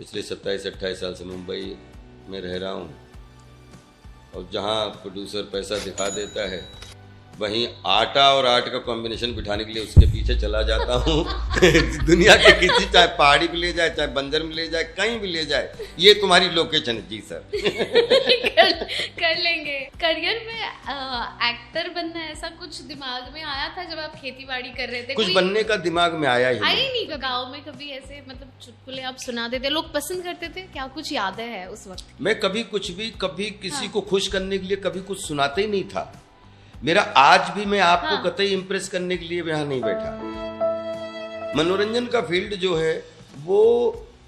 पिछले 27-28 साल से मुंबई में रह रहा हूँ और जहाँ प्रोड्यूसर पैसा दिखा देता है वहीं आटा और आट का कॉम्बिनेशन बिठाने के लिए उसके पीछे चला जाता हूँ। दुनिया के किसी, चाहे पहाड़ी पे ले जाए, चाहे बंजर में ले जाए, कहीं भी ले जाए, ये तुम्हारी लोकेशन है। जी सर। कर लेंगे। करियर में एक्टर बनना ऐसा कुछ दिमाग में आया था जब आप खेती बाड़ी कर रहे थे? कुछ बनने का दिमाग में आया ही नहीं। गाँव में कभी ऐसे मतलब चुटकुले आप सुनाते थे, लोग पसंद करते थे? क्या कुछ यादें है उस वक्त? मैं कभी कुछ भी, कभी किसी को खुश करने के लिए कभी कुछ सुनाते ही नहीं था। मेरा आज भी, मैं आपको कतई इम्प्रेस करने के लिए यहाँ नहीं बैठा। मनोरंजन का फील्ड जो है वो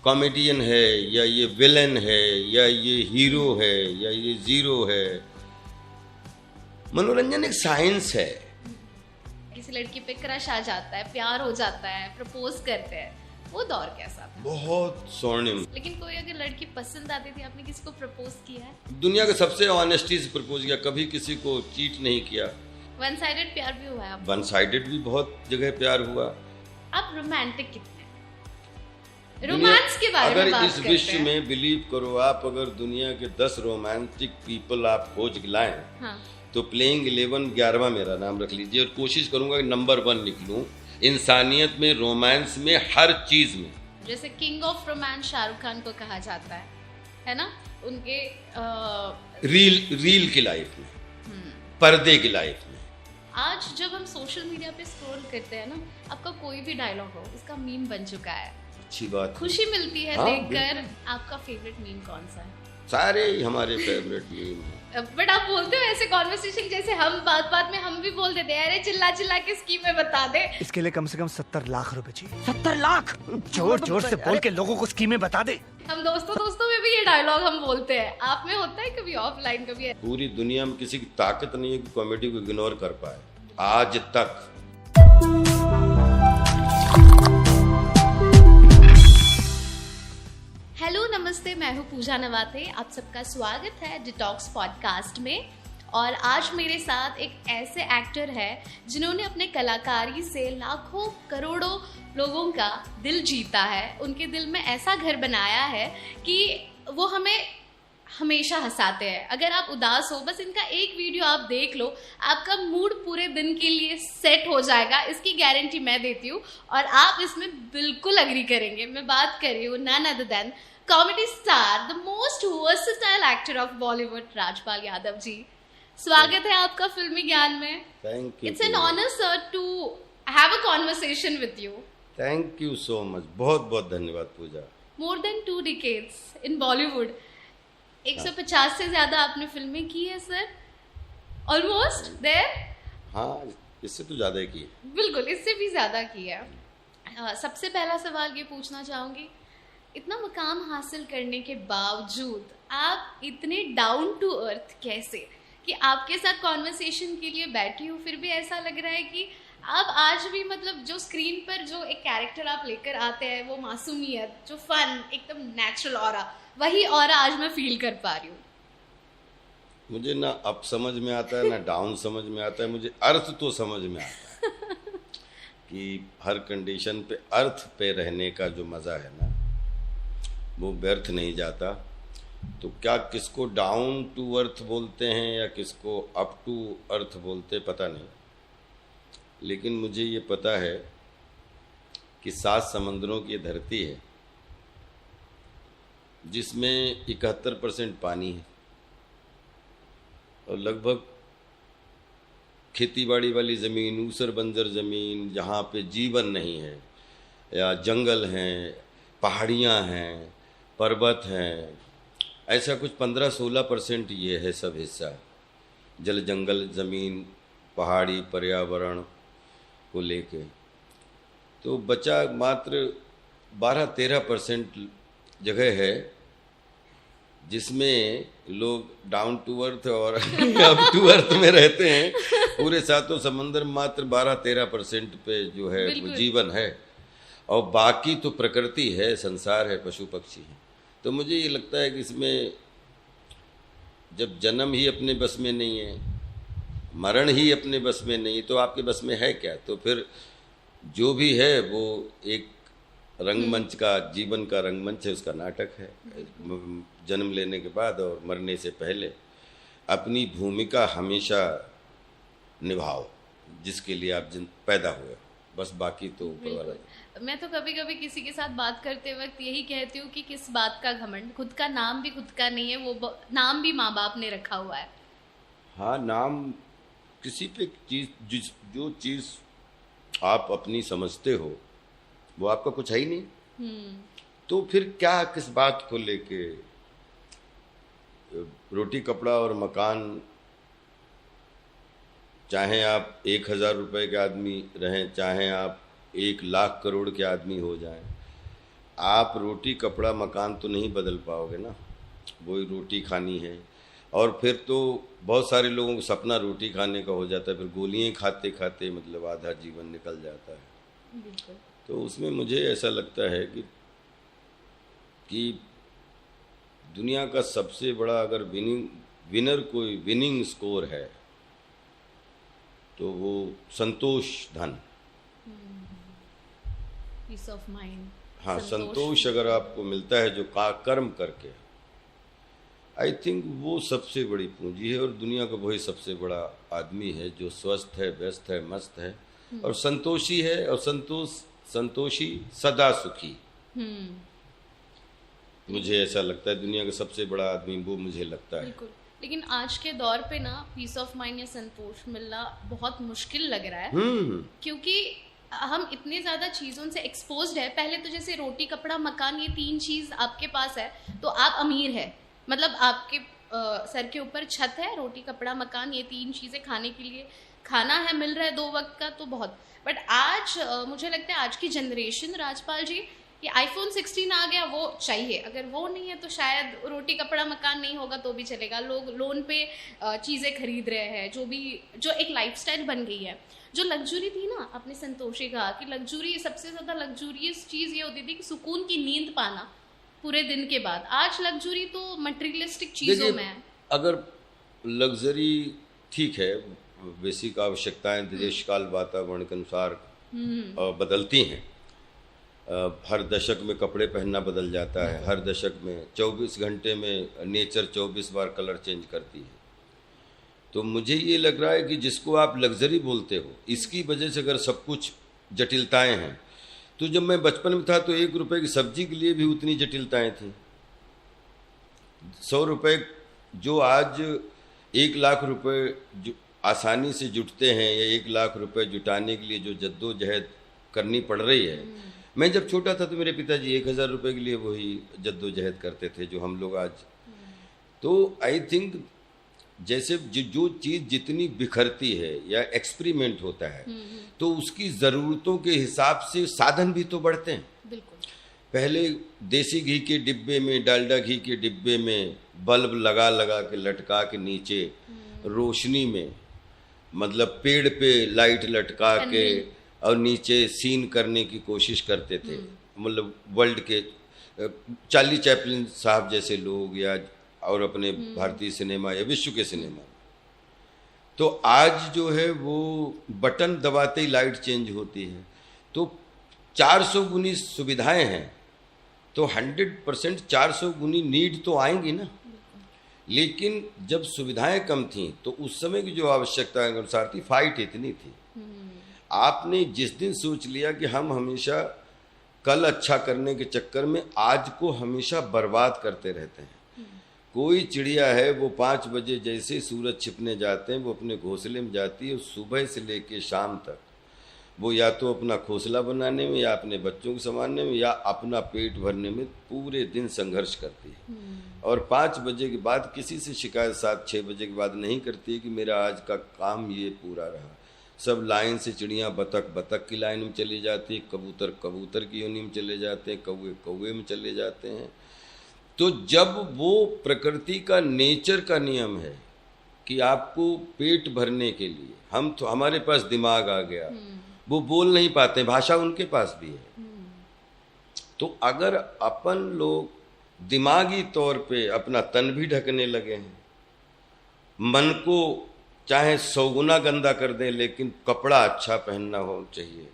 कॉमेडियन है या ये विलेन है या ये हीरो है या ये जीरो है, मनोरंजन एक साइंस है। किसी लड़की पे क्रश आ जाता है, प्यार हो जाता है, प्रपोज करते हैं, वो दौर कैसा था? बहुत स्वर्णिम। लेकिन कोई अगर लड़की पसंद आती थी, आपने किसी को प्रपोज किया है? दुनिया के सबसे ऑनेस्टी से प्रपोज किया, कभी किसी को चीट नहीं किया। वन साइडेड प्यार भी हुआ है आपको? वन साइडेड भी बहुत जगह प्यार हुआ। आप रोमांटिक कितने? रोमांस के बारे में बात करते हैं। अगर इस विश्व में बिलीव करो आप, अगर दुनिया के 10 रोमांटिक पीपल आप खोज लाएं, तो प्लेइंग 11वां मेरा नाम रख लीजिए और कोशिश करूंगा कि नंबर 1 निकलूं इंसानियत में, रोमांस में, हर चीज में। जैसे king of romance Shahrukh Khan को कहा जाता है ना? उनके रील की लाइफ में, पर्दे की लाइफ में। आज जब हम सोशल मीडिया पे स्क्रॉल करते हैं ना, आपका कोई भी डायलॉग हो उसका मीम बन चुका है। अच्छी बात, खुशी मिलती है देखकर। आपका फेवरेट मीम कौन सा है? सारे ही हमारे फेवरेट मीम हैं। बट आप बोलते हो ऐसे कॉन्वर्सेशन जैसे हम बात बात में हम भी बोल देते हैं, अरे चिल्ला चिल्ला के स्कीमें बता दे। इसके लिए कम से कम 70 लाख रुपए चाहिए। 70 लाख? जोर जोर से बोल के लोगों को स्कीमें बता दे। हम दोस्तों में भी ये डायलॉग हम बोलते हैं। आप में होता है कभी ऑफलाइन कभी? पूरी दुनिया में किसी की ताकत नहीं है कि कॉमेडी को इग्नोर कर पाए आज तक। हेलो नमस्ते, मैं हूँ पूजा नवाते। आप सबका स्वागत है डिटॉक्स पॉडकास्ट में। और आज मेरे साथ एक ऐसे एक्टर है जिन्होंने अपने कलाकारी से लाखों करोड़ों लोगों का दिल जीता है। उनके दिल में ऐसा घर बनाया है कि वो हमें हमेशा हंसाते हैं। अगर आप उदास हो, बस इनका एक वीडियो आप देख लो, आपका मूड पूरे दिन के लिए सेट हो जाएगा। इसकी गारंटी मैं देती हूँ और आप इसमें बिल्कुल अग्री करेंगे। मैं बात कर रही हूँ none other than comedy star, the most versatile actor of Bollywood, Rajpal Yadav ji. स्वागत है आपका फिल्मी ज्ञान में। Thank you. It's an honour sir to have a conversation with you. Thank you so much, बहुत बहुत धन्यवाद Pooja. More than 2 decades in Bollywood, 150 से ज्यादा आपने फिल्में की है सर, ऑलमोस्ट देयर। हाँ, इससे तो ज्यादा की है। बिल्कुल, इससे भी ज्यादा की है। सबसे पहला सवाल ये पूछना चाहूंगी, इतना मुकाम हासिल करने के बावजूद आप इतने डाउन टू अर्थ कैसे, कि आपके साथ कॉन्वर्सेशन के लिए बैठी हूँ फिर भी ऐसा लग रहा है कि आप आज भी, मतलब जो स्क्रीन पर जो एक कैरेक्टर आप लेकर आते हैं, वो मासूमियत, जो फन, एकदम नेचुरल ऑरा, वही ऑरा आज मैं फील कर पा रही हूँ। मुझे ना अप समझ में आता है ना डाउन समझ में आता है, मुझे अर्थ तो समझ में आता है कि हर कंडीशन पे अर्थ पे रहने का जो मज़ा है ना, वो व्यर्थ नहीं जाता। तो क्या किसको डाउन टू अर्थ बोलते हैं या किसको अप टू अर्थ बोलते, पता नहीं, लेकिन मुझे ये पता है कि 7 समंदरों की धरती है जिसमें 71% पानी है और लगभग खेतीबाड़ी वाली ज़मीन, ऊसर बंजर ज़मीन, जहाँ पे जीवन नहीं है, या जंगल हैं, पहाड़ियाँ हैं, पर्वत हैं, ऐसा कुछ 15-16% ये है सब हिस्सा। जल, जंगल, ज़मीन, पहाड़ी, पर्यावरण को लेके तो बचा मात्र 12-13% जगह है जिसमें लोग डाउन टू अर्थ और अप टू अर्थ में रहते हैं। पूरे 7 समंदर मात्र 12-13% पे जो है वो जीवन है और बाकी तो प्रकृति है, संसार है, पशु पक्षी है। तो मुझे ये लगता है कि इसमें जब जन्म ही अपने बस में नहीं है, मरण ही अपने बस में नहीं, तो आपके बस में है क्या? तो फिर जो भी है वो एक रंगमंच का, जीवन का रंगमंच है, उसका नाटक है। जन्म लेने के बाद और मरने से पहले अपनी भूमिका हमेशा निभाओ जिसके लिए आप पैदा हुए, बस बाकी तो ऊपर वाला। मैं तो कभी कभी किसी के साथ बात करते वक्त यही कहती हूँ कि किस बात का घमंड, खुद का नाम भी खुद का नहीं है, वो नाम भी माँ बाप ने रखा हुआ है। हाँ, नाम किसी पे चीज, जो चीज आप अपनी समझते हो वो आपका कुछ है ही नहीं, तो फिर क्या, किस बात को लेके? रोटी कपड़ा और मकान, चाहे आप 1000 रुपए के आदमी रहें, चाहे आप 1,00,000 करोड़ के आदमी हो जाएं, आप रोटी कपड़ा मकान तो नहीं बदल पाओगे ना, वही रोटी खानी है। और फिर तो बहुत सारे लोगों को सपना रोटी खाने का हो जाता है, फिर गोलियां खाते खाते मतलब आधा जीवन निकल जाता है। बिल्कुल। तो उसमें मुझे ऐसा लगता है कि दुनिया का सबसे बड़ा अगर विनर कोई विनिंग स्कोर है तो वो संतोष धन, पीस ऑफ माइंड। हाँ, संतोष अगर आपको मिलता है जो कर्म करके, आई थिंक वो सबसे बड़ी पूंजी है। और दुनिया का वही सबसे बड़ा आदमी है जो स्वस्थ है, व्यस्त है, मस्त है और संतोषी है। और संतोषी सदा सुखी, मुझे ऐसा लगता है दुनिया का सबसे बड़ा आदमी वो मुझे लगता है। बिल्कुल। लेकिन आज के दौर पे ना पीस ऑफ माइंड या संतोष मिलना बहुत मुश्किल लग रहा है, क्योंकि हम इतने ज्यादा चीजों से एक्सपोज्ड है। पहले तो जैसे रोटी कपड़ा मकान, ये 3 चीज आपके पास है तो आप अमीर है, मतलब आपके सर के ऊपर छत है, रोटी कपड़ा मकान, ये 3 चीजें खाने के लिए खाना है, मिल रहा है 2 वक्त का, तो बहुत। बट आज मुझे लगता है आज की जनरेशन, राजपाल जी, ये आईफोन 16 आ गया वो चाहिए, अगर वो नहीं है तो शायद रोटी कपड़ा मकान नहीं होगा तो भी चलेगा। लोग लोन पे चीज़ें खरीद रहे हैं, जो एक लाइफस्टाइल बन गई है। जो लग्जरी थी ना, आपने संतोषी कहा कि लग्जरी, सबसे ज़्यादा लग्जूरियस चीज़ ये होती थी कि सुकून की नींद पाना पूरे दिन के बाद। आज लग्जरी तो मटेरियलिस्टिक चीज़ों में है। अगर लग्जरी ठीक है, बेसिक आवश्यकताएं देश काल वातावरण के अनुसार बदलती हैं। हर दशक में कपड़े पहनना बदल जाता है, हर दशक में 24 घंटे में नेचर 24 बार कलर चेंज करती है। तो मुझे ये लग रहा है कि जिसको आप लग्जरी बोलते हो, इसकी वजह से अगर सब कुछ जटिलताएं हैं, तो जब मैं बचपन में था तो 1 रुपए की सब्जी के लिए भी उतनी जटिलताएं थी। 100 रुपए जो आज 1,00,000 रुपए जो आसानी से जुटते हैं, या 1,00,000 रुपए जुटाने के लिए जो जद्दोजहद करनी पड़ रही है। मैं जब छोटा था तो मेरे पिताजी 1,000 रुपए के लिए वही जद्दोजहद करते थे जो हम लोग आज। तो आई थिंक जैसे जो चीज़ जितनी बिखरती है या एक्सपेरिमेंट होता है, तो उसकी ज़रूरतों के हिसाब से साधन भी तो बढ़ते हैं। बिल्कुल। पहले देसी घी के डिब्बे में, डालडा घी के डिब्बे में बल्ब लगा लगा के लटका के नीचे रोशनी में, मतलब पेड़ पे लाइट लटका के और नीचे सीन करने की कोशिश करते थे। मतलब वर्ल्ड के चार्ली चैपलिन साहब जैसे लोग, या और अपने भारतीय सिनेमा या विश्व के सिनेमा। तो आज जो है वो बटन दबाते ही लाइट चेंज होती है। तो 400 गुनी सुविधाएं हैं, तो 100% 400 गुनी नीड तो आएंगी ना। लेकिन जब सुविधाएं कम थी तो उस समय की जो आवश्यकता के अनुसार थी, फाइट इतनी थी। आपने जिस दिन सोच लिया कि हम हमेशा कल अच्छा करने के चक्कर में आज को हमेशा बर्बाद करते रहते हैं। कोई चिड़िया है, वो 5 बजे जैसे सूरज छिपने जाते हैं वो अपने घोंसले में जाती है, सुबह से लेके शाम तक वो या तो अपना घोंसला बनाने में, या अपने बच्चों को संभालने में, या अपना पेट भरने में पूरे दिन संघर्ष करती है। और 5 बजे के बाद किसी से शिकायत 7-6 बजे के बाद नहीं करती है कि मेरा आज का काम ये पूरा रहा। सब लाइन से, चिड़िया बतख की लाइन में चली जाती है, कबूतर की योनि में चले जाते हैं, कौवे में चले जाते हैं। तो जब वो प्रकृति का, नेचर का नियम है कि आपको पेट भरने के लिए, हम तो हमारे पास दिमाग आ गया, वो बोल नहीं पाते, भाषा उनके पास भी है। तो अगर अपन लोग दिमागी तौर पे अपना तन भी ढकने लगे हैं, मन को चाहे 100 गुना गंदा कर दें लेकिन कपड़ा अच्छा पहनना हो चाहिए,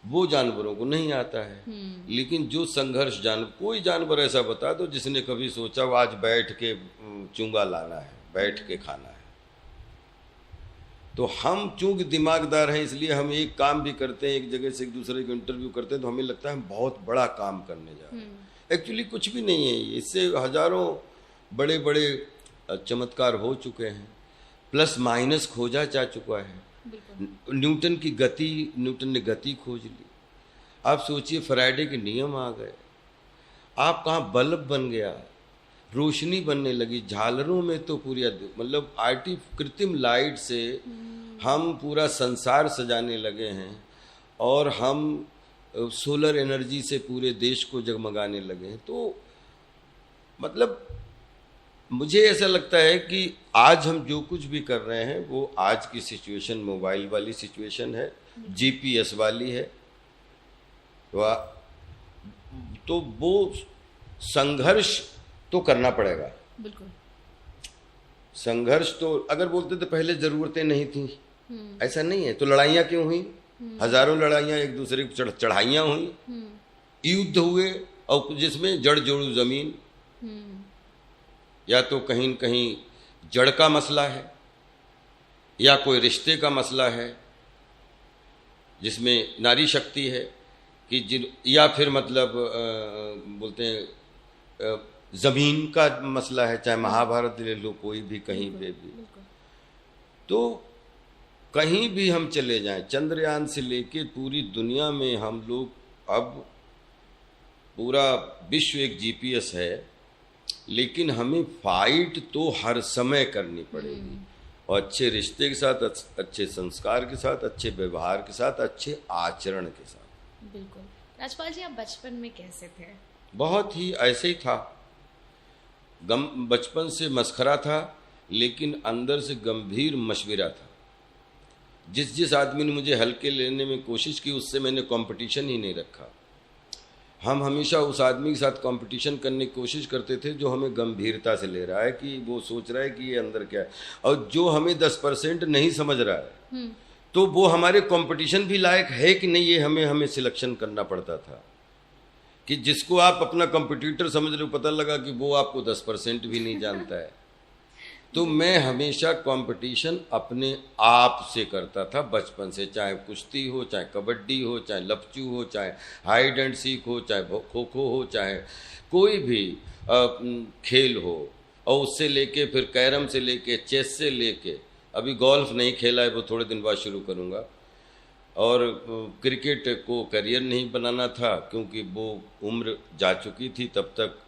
वो जानवरों को नहीं आता है। लेकिन जो संघर्ष कोई जानवर ऐसा बता दो जिसने कभी सोचा वो आज बैठ के चूंगा लाना है, बैठ के खाना है। तो हम चूंकि दिमागदार हैं इसलिए हम एक काम भी करते हैं, एक जगह से एक दूसरे को इंटरव्यू करते हैं तो हमें लगता है हम बहुत बड़ा काम करने जा रहे हैं। एक्चुअली कुछ भी नहीं है, इससे हजारों बड़े बड़े चमत्कार हो चुके हैं, प्लस माइनस खोजा जा चुका है। न्यूटन ने गति खोज ली। आप सोचिए फैराडे के नियम आ गए, आप कहाँ बल्ब बन गया, रोशनी बनने लगी, झालरों में तो पूरी मतलब कृत्रिम लाइट से हम पूरा संसार सजाने लगे हैं और हम सोलर एनर्जी से पूरे देश को जगमगाने लगे हैं। तो मतलब मुझे ऐसा लगता है कि आज हम जो कुछ भी कर रहे हैं वो आज की सिचुएशन मोबाइल वाली सिचुएशन है, जीपीएस वाली है। तो वो संघर्ष तो करना पड़ेगा। बिल्कुल संघर्ष तो अगर बोलते तो पहले जरूरतें नहीं थी, ऐसा नहीं है तो लड़ाइयाँ क्यों हुई? हजारों लड़ाइयाँ एक दूसरे को चढ़ाइयाँ हुई, युद्ध हुए और जिसमें जड़ जोड़ू जमीन, या तो कहीं न कहीं जड़ का मसला है या कोई रिश्ते का मसला है जिसमें नारी शक्ति है कि या फिर मतलब बोलते हैं जमीन का मसला है, चाहे महाभारत ले लो कोई भी कहीं पे भी। तो कहीं भी हम चले जाएं, चंद्रयान से लेके पूरी दुनिया में हम लोग अब पूरा विश्व एक जीपीएस है, लेकिन हमें फाइट तो हर समय करनी पड़ेगी और अच्छे रिश्ते के साथ, अच्छे संस्कार के साथ, अच्छे व्यवहार के साथ, अच्छे आचरण के साथ। बिल्कुल। राजपाल जी, आप बचपन में कैसे थे? बहुत ही ऐसे ही था, बचपन से मस्खरा था लेकिन अंदर से गंभीर मशविरा था। जिस आदमी ने मुझे हल्के लेने में कोशिश की उससे मैंने कंपटीशन ही नहीं रखा। हम हमेशा उस आदमी के साथ कंपटीशन करने की कोशिश करते थे जो हमें गंभीरता से ले रहा है, कि वो सोच रहा है कि ये अंदर क्या है, और जो हमें 10% नहीं समझ रहा है तो वो हमारे कंपटीशन भी लायक है कि नहीं, ये हमें सिलेक्शन करना पड़ता था। कि जिसको आप अपना कंपटीटर समझ रहे हो पता लगा कि वो आपको 10% भी नहीं जानता है। तो मैं हमेशा कंपटीशन अपने आप से करता था बचपन से, चाहे कुश्ती हो, चाहे कबड्डी हो, चाहे लपचू हो, चाहे हाइड एंड सीक हो, चाहे खो खो हो, चाहे कोई भी खेल हो। और उससे लेके फिर कैरम से लेके चेस से लेके अभी गोल्फ नहीं खेला है, वो थोड़े दिन बाद शुरू करूँगा। और क्रिकेट को करियर नहीं बनाना था क्योंकि वो उम्र जा चुकी थी, तब तक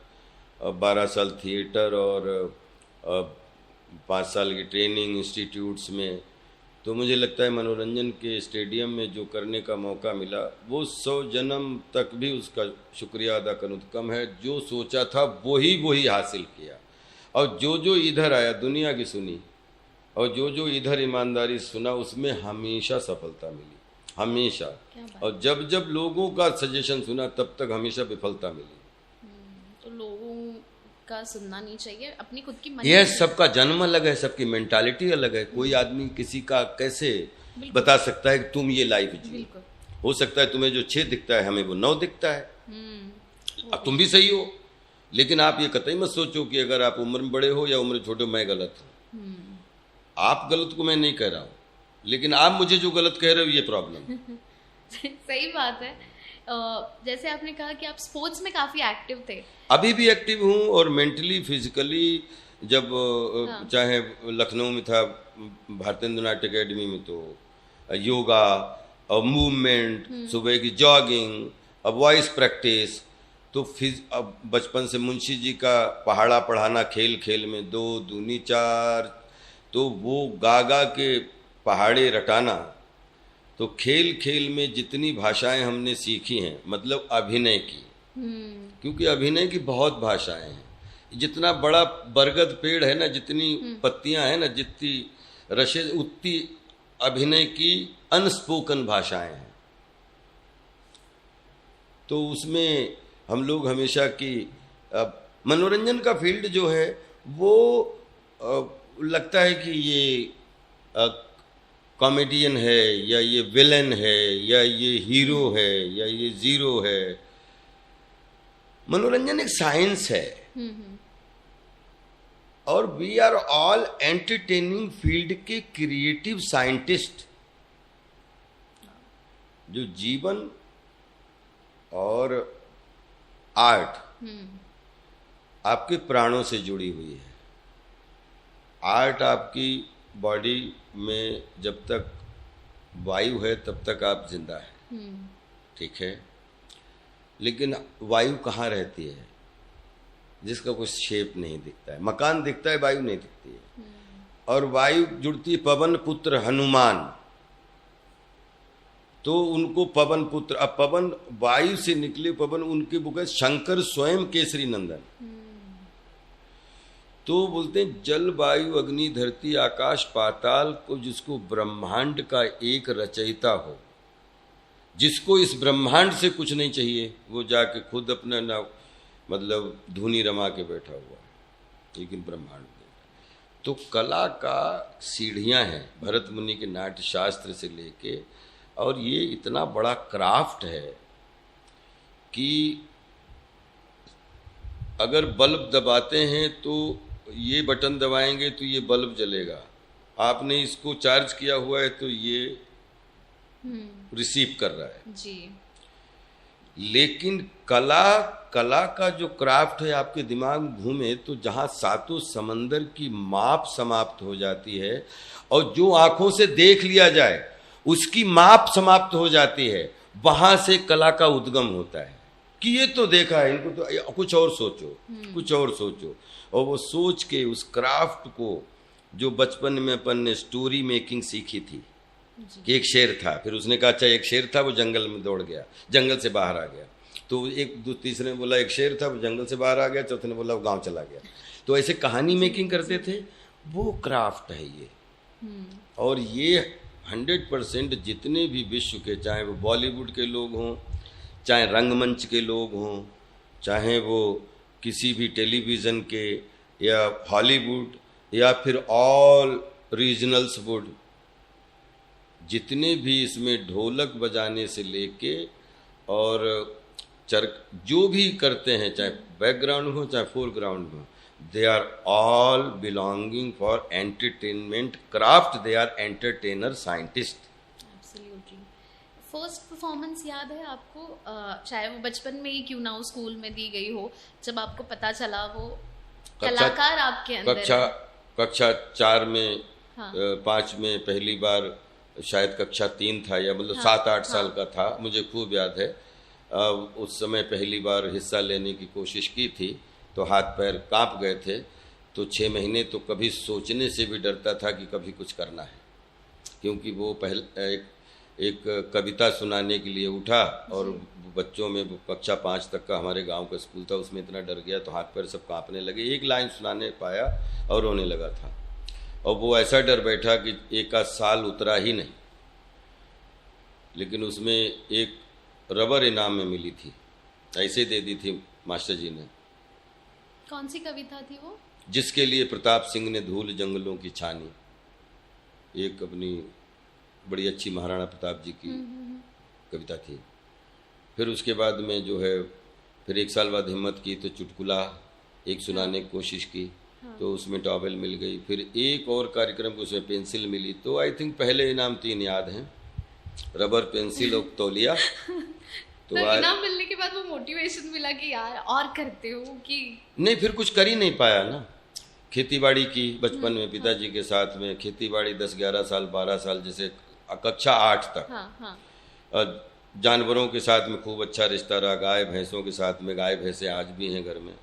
12 साल थिएटर और 5 साल की ट्रेनिंग इंस्टीट्यूट्स में। तो मुझे लगता है मनोरंजन के स्टेडियम में जो करने का मौका मिला वो 100 जन्म तक भी उसका शुक्रिया अदा करना कम है। जो सोचा था वही हासिल किया, और जो इधर आया दुनिया की सुनी, और जो इधर ईमानदारी सुना उसमें हमेशा सफलता मिली, हमेशा। और जब लोगों का सजेशन सुना तब तक हमेशा विफलता मिली। तो लोगों का सुनना नहीं चाहिए, अपनी खुद की यह सबका जन्म अलग है, सबकी मेंटालिटी अलग है। कोई आदमी किसी का कैसे बता सकता है कि तुम ये लाइफ जी। हो सकता है तुम्हें जो 6 दिखता है हमें वो 9 दिखता है, अब तुम भी सही हो। लेकिन आप ये कतई मत सोचो कि अगर आप उम्र में बड़े हो या उम्र छोटे हो मैं गलत हूँ। आप गलत को मैं नहीं कह रहा हूँ, लेकिन आप मुझे जो गलत कह रहे हो ये प्रॉब्लम सही बात है। जैसे आपने कहा कि आप स्पोर्ट्स में काफी एक्टिव थे। अभी भी एक्टिव हूँ, और मेंटली फिजिकली जब चाहे लखनऊ में था भारतीय नाट्य अकेडमी में तो योगा और मूवमेंट, सुबह की जॉगिंग, अब वॉइस प्रैक्टिस। तो अब बचपन से मुंशी जी का पहाड़ा पढ़ाना खेल खेल में 2 दूनी 4, तो वो गा के पहाड़े रटाना। तो खेल खेल में जितनी भाषाएं हमने सीखी हैं, मतलब अभिनय की, क्योंकि अभिनय की बहुत भाषाएं हैं। जितना बड़ा बरगद पेड़ है ना, जितनी पत्तियां हैं ना, जितनी रशे, उतनी अभिनय की अनस्पोकन भाषाएं हैं। तो उसमें हम लोग हमेशा की मनोरंजन का फील्ड जो है वो लगता है कि ये कॉमेडियन है या ये विलेन है या ये हीरो है या ये जीरो है। मनोरंजन एक साइंस है और we are all entertaining field के क्रिएटिव साइंटिस्ट। जो जीवन और आर्ट आपके प्राणों से जुड़ी हुई है। आर्ट आपकी बॉडी में जब तक वायु है तब तक आप जिंदा है, ठीक है। लेकिन वायु कहाँ रहती है? जिसका कुछ शेप नहीं दिखता है। मकान दिखता है, वायु नहीं दिखती है। और वायु जुड़ती है पवन पुत्र हनुमान, तो उनको पवन पुत्र, अब पवन वायु से निकले पवन, उनके बुक है शंकर स्वयं केसरी नंदन। तो बोलते हैं जल वायु अग्नि धरती आकाश पाताल को जिसको ब्रह्मांड का एक रचयिता हो, जिसको इस ब्रह्मांड से कुछ नहीं चाहिए, वो जाके खुद अपना ना मतलब धुनी रमा के बैठा हुआ है, लेकिन ब्रह्मांड में। तो कला का सीढ़ियां हैं भरत मुनि के नाट्य शास्त्र से लेके, और ये इतना बड़ा क्राफ्ट है कि अगर बल्ब दबाते हैं तो ये बटन दबाएंगे तो ये बल्ब जलेगा, आपने इसको चार्ज किया हुआ है तो ये रिसीव कर रहा है जी। लेकिन कला का जो क्राफ्ट है आपके दिमाग में घूमे तो जहां सातों समंदर की माप समाप्त हो जाती है और जो आंखों से देख लिया जाए उसकी माप समाप्त हो जाती है, वहां से कला का उद्गम होता है कि ये तो देखा है, इनको तो कुछ और सोचो, कुछ और सोचो। और वो सोच के उस क्राफ्ट को, जो बचपन में अपन ने स्टोरी मेकिंग सीखी थी कि एक शेर था, फिर उसने कहा अच्छा एक शेर था वो जंगल में दौड़ गया, जंगल से बाहर आ गया, तो एक दो तीसरे ने बोला एक शेर था वो जंगल से बाहर आ गया, चौथे ने बोला वो गांव चला गया। तो ऐसे कहानी मेकिंग करते थे, वो क्राफ्ट है ये। और ये 100% जितने भी विश्व के, चाहे वो बॉलीवुड के लोग हों, चाहे रंगमंच के लोग हों, चाहे वो किसी भी टेलीविज़न के या हॉलीवुड या फिर ऑल रीजनल्स वुड, जितने भी इसमें ढोलक बजाने से लेके और चरक जो भी करते हैं, चाहे बैकग्राउंड हो चाहे फोरग्राउंड हो, they are all belonging for entertainment craft, they are entertainer scientist। Absolutely। First performance याद है आपको, चाहे वो बचपन में ही क्यों ना हो, स्कूल में दी गई हो, जब आपको पता चला वो कलाकार आपके अंदर है? कक्षा 4 में, हाँ। 5 में पहली बार, शायद कक्षा 3 था या मतलब 7-8 साल का था, मुझे खूब याद है। उस समय पहली बार हिस्सा लेने की कोशिश की थी तो हाथ पैर कांप गए थे। तो 6 महीने तो कभी सोचने से भी डरता था कि कभी कुछ करना है, क्योंकि वो एक कविता सुनाने के लिए उठा और बच्चों में कक्षा 5 तक का हमारे गांव का स्कूल था, उसमें इतना डर गया तो हाथ पैर सब कांपने लगे। एक लाइन सुनाने पाया और रोने लगा था, और वो ऐसा डर बैठा कि एक आध साल उतरा ही नहीं। लेकिन उसमें एक रबर इनाम में मिली थी, ऐसे दे दी थी मास्टर जी ने। कौन सी कविता थी वो? जिसके लिए प्रताप सिंह ने धूल जंगलों की छानी, एक अपनी बड़ी अच्छी महाराणा प्रताप जी की कविता थी। फिर उसके बाद में जो है, फिर 1 साल बाद हिम्मत की तो चुटकुला एक सुनाने की कोशिश की, तो उसमें टॉवेल मिल गई। फिर एक और कार्यक्रम को उसमें पेंसिल मिली। तो आई थिंक पहले इनाम 3 याद हैं, रबर, पेंसिल और तौलिया। तो इनाम मिलने के बाद वो मोटिवेशन मिला कि यार और करते हो कि नहीं, फिर कुछ कर ही नहीं पाया ना। खेतीबाड़ी की बचपन में पिताजी के साथ में, खेतीबाड़ी 10-11 साल 12 साल, जैसे कक्षा 8 तक। हाँ। जानवरों के साथ में खूब अच्छा रिश्ता रहा, गाय भैंसों के साथ में, गाय भैंसें आज भी हैं घर में,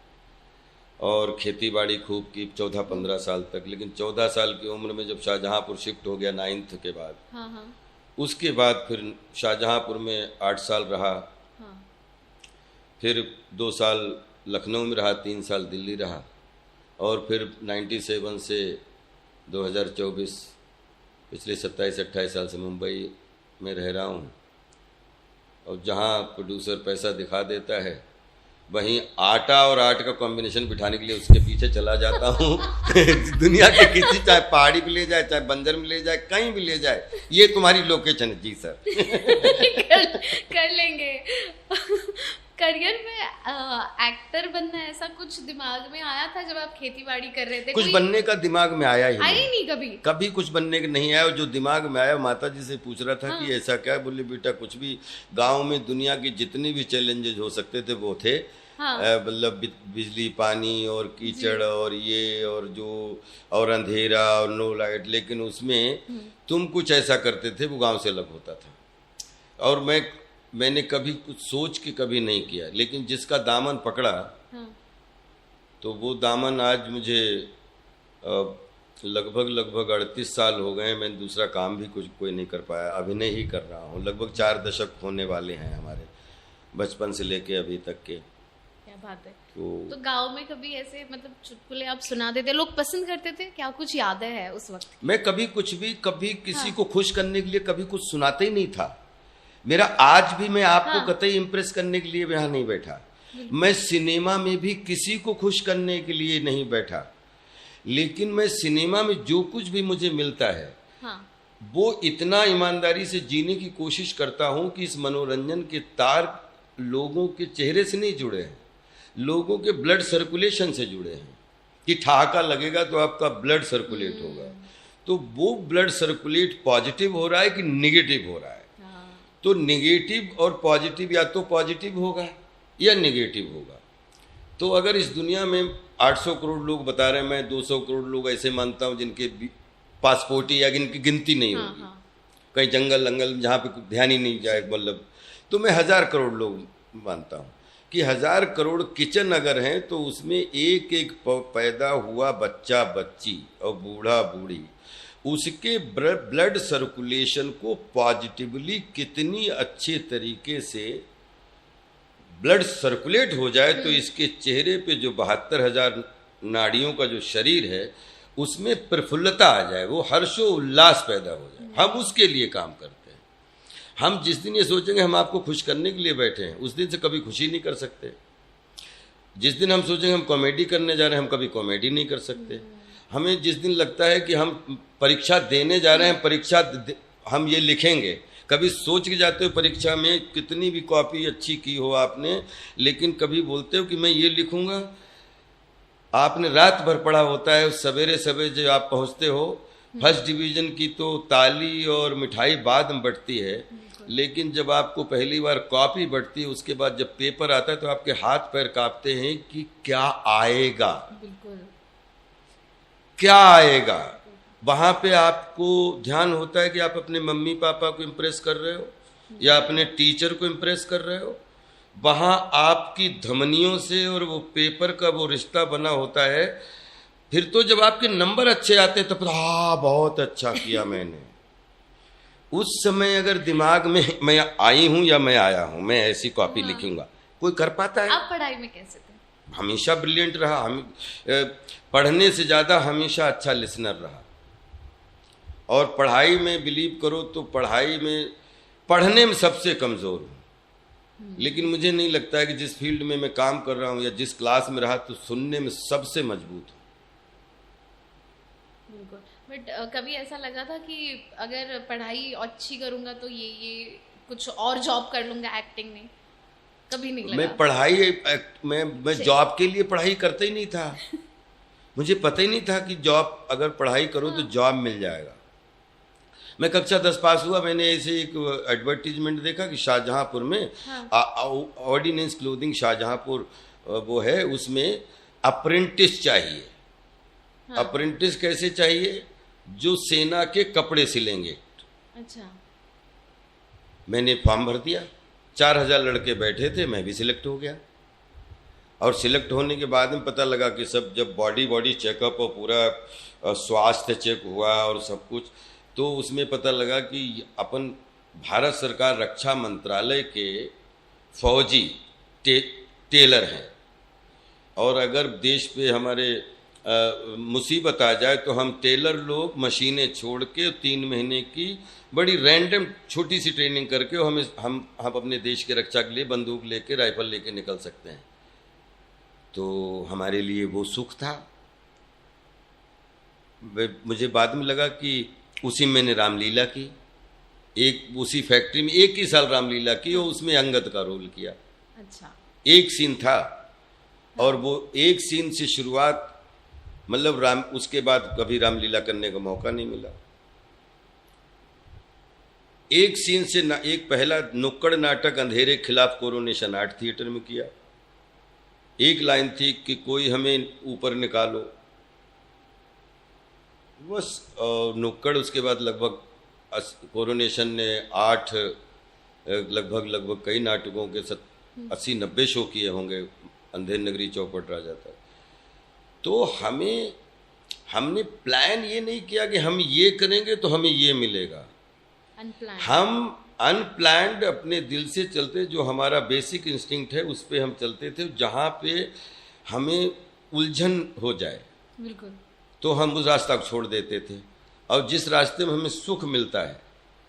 और खेतीबाड़ी खूब की 14-15 साल तक। लेकिन 14 साल की उम्र में जब शाहजहांपुर शिफ्ट हो गया 9th के बाद, हाँ। उसके बाद फिर शाहजहांपुर में 8 साल रहा, हाँ। फिर 2 साल लखनऊ में रहा, 3 साल दिल्ली रहा, और फिर 97 से 2024 पिछले 27-28 साल से मुंबई में रह रहा हूँ। और जहाँ प्रोड्यूसर पैसा दिखा देता है वहीं आटा और आट का कॉम्बिनेशन बिठाने के लिए उसके पीछे चला जाता हूँ। दुनिया के किसी, चाहे पहाड़ी पे ले जाए, चाहे बंजर में ले जाए, कहीं भी ले जाए, ये तुम्हारी लोकेशन है। जी सर। कर लेंगे। करियर में एक्टर बनना ऐसा कुछ दिमाग में आया था जब आप खेती बाड़ी कर रहे थे? कुछ बनने का दिमाग में आया ही नहीं कभी कुछ बनने का नहीं आया। जो दिमाग में आया, माता जी से पूछ रहा था कि ऐसा क्या, बोले बेटा कुछ भी, गांव में दुनिया की जितनी भी चैलेंजेस हो सकते थे वो थे। मतलब बिजली, पानी और कीचड़ और ये और जो और अंधेरा और नो लाइट, लेकिन उसमें तुम कुछ ऐसा करते थे वो गांव से अलग होता था। और मैंने कभी कुछ सोच के कभी नहीं किया, लेकिन जिसका दामन पकड़ा तो वो दामन आज मुझे लगभग 38 साल हो गए। मैं दूसरा काम भी कोई नहीं कर पाया, अभिनय ही कर रहा हूँ। लगभग 4 दशक होने वाले हैं हमारे, बचपन से लेके अभी तक के। क्या बात है। तो गांव में कभी ऐसे मतलब चुटकुले आप सुनाते थे, लोग पसंद करते थे? क्या कुछ यादें हैं उस वक्त? मैं कभी किसी को खुश करने के लिए कभी कुछ सुनाते ही नहीं था। मेरा आज भी, मैं आपको कतई इम्प्रेस करने के लिए यहाँ नहीं बैठा। मैं सिनेमा में भी किसी को खुश करने के लिए नहीं बैठा, लेकिन मैं सिनेमा में जो कुछ भी मुझे मिलता है वो इतना ईमानदारी से जीने की कोशिश करता हूँ कि इस मनोरंजन के तार लोगों के चेहरे से नहीं जुड़े हैं, लोगों के ब्लड सर्कुलेशन से जुड़े हैं। कि ठहाका लगेगा तो आपका ब्लड सर्कुलेट होगा, तो वो ब्लड सर्कुलेट पॉजिटिव हो रहा है कि निगेटिव हो रहा है। तो निगेटिव और पॉजिटिव, या तो पॉजिटिव होगा या निगेटिव होगा। तो अगर इस दुनिया में 800 करोड़ लोग बता रहे हैं, मैं 200 करोड़ लोग ऐसे मानता हूं जिनके पासपोर्ट या जिनकी गिनती नहीं होगी, कहीं जंगल लंगल जहाँ पे ध्यान ही नहीं जाए, मतलब तो मैं 1000 करोड़ लोग मानता हूँ कि 1000 करोड़ किचन अगर हैं तो उसमें एक एक पैदा हुआ बच्चा बच्ची और बूढ़ा बूढ़ी, उसके ब्लड सर्कुलेशन को पॉजिटिवली कितनी अच्छे तरीके से ब्लड सर्कुलेट हो जाए तो इसके चेहरे पे जो 72,000 नाड़ियों का जो शरीर है उसमें प्रफुल्लता आ जाए, वो हर्षो उल्लास पैदा हो जाए। हम उसके लिए काम करते हैं। हम जिस दिन ये सोचेंगे हम आपको खुश करने के लिए बैठे हैं, उस दिन से कभी खुशी नहीं कर सकते। जिस दिन हम सोचेंगे हम कॉमेडी करने जा रहे हैं, हम कभी कॉमेडी नहीं कर सकते। हमें जिस दिन लगता है कि हम परीक्षा देने जा रहे हैं, हम ये लिखेंगे, कभी सोच के जाते हो परीक्षा में कितनी भी कॉपी अच्छी की हो आपने, लेकिन कभी बोलते हो कि मैं ये लिखूंगा। आपने रात भर पढ़ा होता है, सवेरे सवेरे जब आप पहुंचते हो, फर्स्ट डिवीजन की तो ताली और मिठाई बाद में बंटती है, लेकिन जब आपको पहली बार कॉपी बंटती है, उसके बाद जब पेपर आता है तो आपके हाथ पैर कांपते हैं कि क्या आएगा, क्या आएगा। वहां पे आपको ध्यान होता है कि आप अपने मम्मी पापा को इम्प्रेस कर रहे हो या अपने टीचर को इम्प्रेस कर रहे हो। वहां आपकी धमनियों से और वो पेपर का वो रिश्ता बना होता है। फिर तो जब आपके नंबर अच्छे आते हैं तो बहुत अच्छा किया मैंने। उस समय अगर दिमाग में मैं आई हूं या मैं आया हूं, मैं ऐसी कॉपी लिखूंगा, कोई कर पाता है? आप पढ़ाई में कैसे थे? हमेशा ब्रिलियंट रहा। हम पढ़ने से ज्यादा हमेशा अच्छा लिसनर रहा। और पढ़ाई में बिलीव करो तो पढ़ने में सबसे कमजोर हूँ, लेकिन मुझे नहीं लगता है कि जिस फील्ड में मैं काम कर रहा हूँ या जिस क्लास में रहा तो सुनने में सबसे मजबूत हूँ। बिल्कुल। बट कभी ऐसा लगा था कि अगर पढ़ाई अच्छी करूंगा तो ये कुछ और जॉब कर लूंगा एक्टिंग में? कभी नहीं लगा? मैं जॉब के लिए पढ़ाई करता ही नहीं था। मुझे पता ही नहीं था कि जॉब अगर पढ़ाई करो तो जॉब मिल जाएगा। मैं कक्षा 10 पास हुआ, मैंने ऐसे एक एडवर्टीजमेंट देखा कि शाहजहांपुर में ऑर्डिनेंस क्लोथिंग शाहजहांपुर वो है, उसमें अप्रेंटिस चाहिए। अप्रेंटिस कैसे चाहिए? जो सेना के कपड़े सिलेंगे। अच्छा। मैंने फॉर्म भर दिया, 4000 लड़के बैठे थे, मैं भी सिलेक्ट हो गया। और सिलेक्ट होने के बाद में पता लगा कि सब जब बॉडी चेकअप और पूरा स्वास्थ्य चेक हुआ और सब कुछ, तो उसमें पता लगा कि अपन भारत सरकार रक्षा मंत्रालय के फौजी टेलर हैं, और अगर देश पे हमारे मुसीबत आ जाए तो हम टेलर लोग मशीनें छोड़ के 3 महीने की बड़ी रैंडम छोटी सी ट्रेनिंग करके हम अपने देश की रक्षा के लिए बंदूक लेके राइफल लेके निकल सकते हैं। तो हमारे लिए वो सुख था। मुझे बाद में लगा कि उसी में मैंने रामलीला की, एक उसी फैक्ट्री में 1 ही साल रामलीला की और उसमें अंगद का रोल किया। अच्छा। एक सीन था और वो एक सीन से शुरुआत, मतलब उसके बाद कभी रामलीला करने का मौका नहीं मिला। एक सीन से एक पहला नुक्कड़ नाटक अंधेरे के खिलाफ कोरोनेशन आर्ट थिएटर में किया। एक लाइन थी कि कोई हमें ऊपर निकालो, बस नुक्कड़। उसके बाद लगभग कोरोनेशन ने 8 लगभग कई नाटकों के 80-90 शो किए होंगे। अंधेर नगरी, चौपट, राजा तक। तो हमने प्लान ये नहीं किया कि हम ये करेंगे तो हमें ये मिलेगा। हम अनप्लान्ड अपने दिल से चलते, जो हमारा बेसिक इंस्टिंक्ट है उस पे हम चलते थे। जहाँ पे हमें उलझन हो जाए बिल्कुल तो हम उस रास्ता को छोड़ देते थे, और जिस रास्ते में हमें सुख मिलता है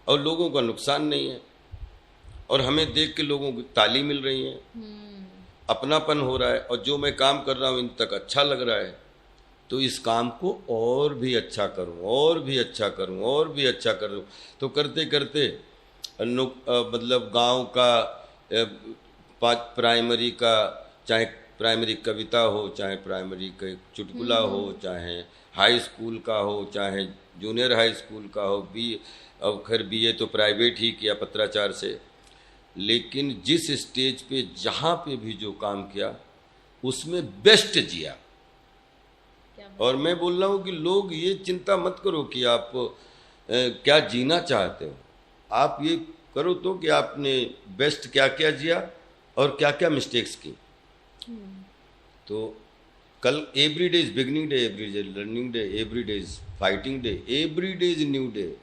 और लोगों का नुकसान नहीं है और हमें देख के लोगों को ताली मिल रही है, अपनापन हो रहा है, और जो मैं काम कर रहा हूँ इन तक अच्छा लग रहा है, तो इस काम को और भी अच्छा करूं, और भी अच्छा करूं, और भी अच्छा करूं। तो करते करते मतलब गांव का प्राइमरी का, चाहे प्राइमरी कविता हो, चाहे प्राइमरी का चुटकुला हो, चाहे हाई स्कूल का हो, चाहे जूनियर हाई स्कूल का हो, अब खैर BA तो प्राइवेट ही किया पत्राचार से, लेकिन जिस स्टेज पे जहाँ पे भी जो काम किया उसमें बेस्ट जिया। और मैं बोल रहा हूँ कि लोग ये चिंता मत करो कि आप क्या जीना चाहते हो, आप ये करो तो कि आपने बेस्ट क्या क्या जिया और क्या क्या मिस्टेक्स की। तो कल every day is beginning day, every day learning day, every day is fighting day, every day is new day.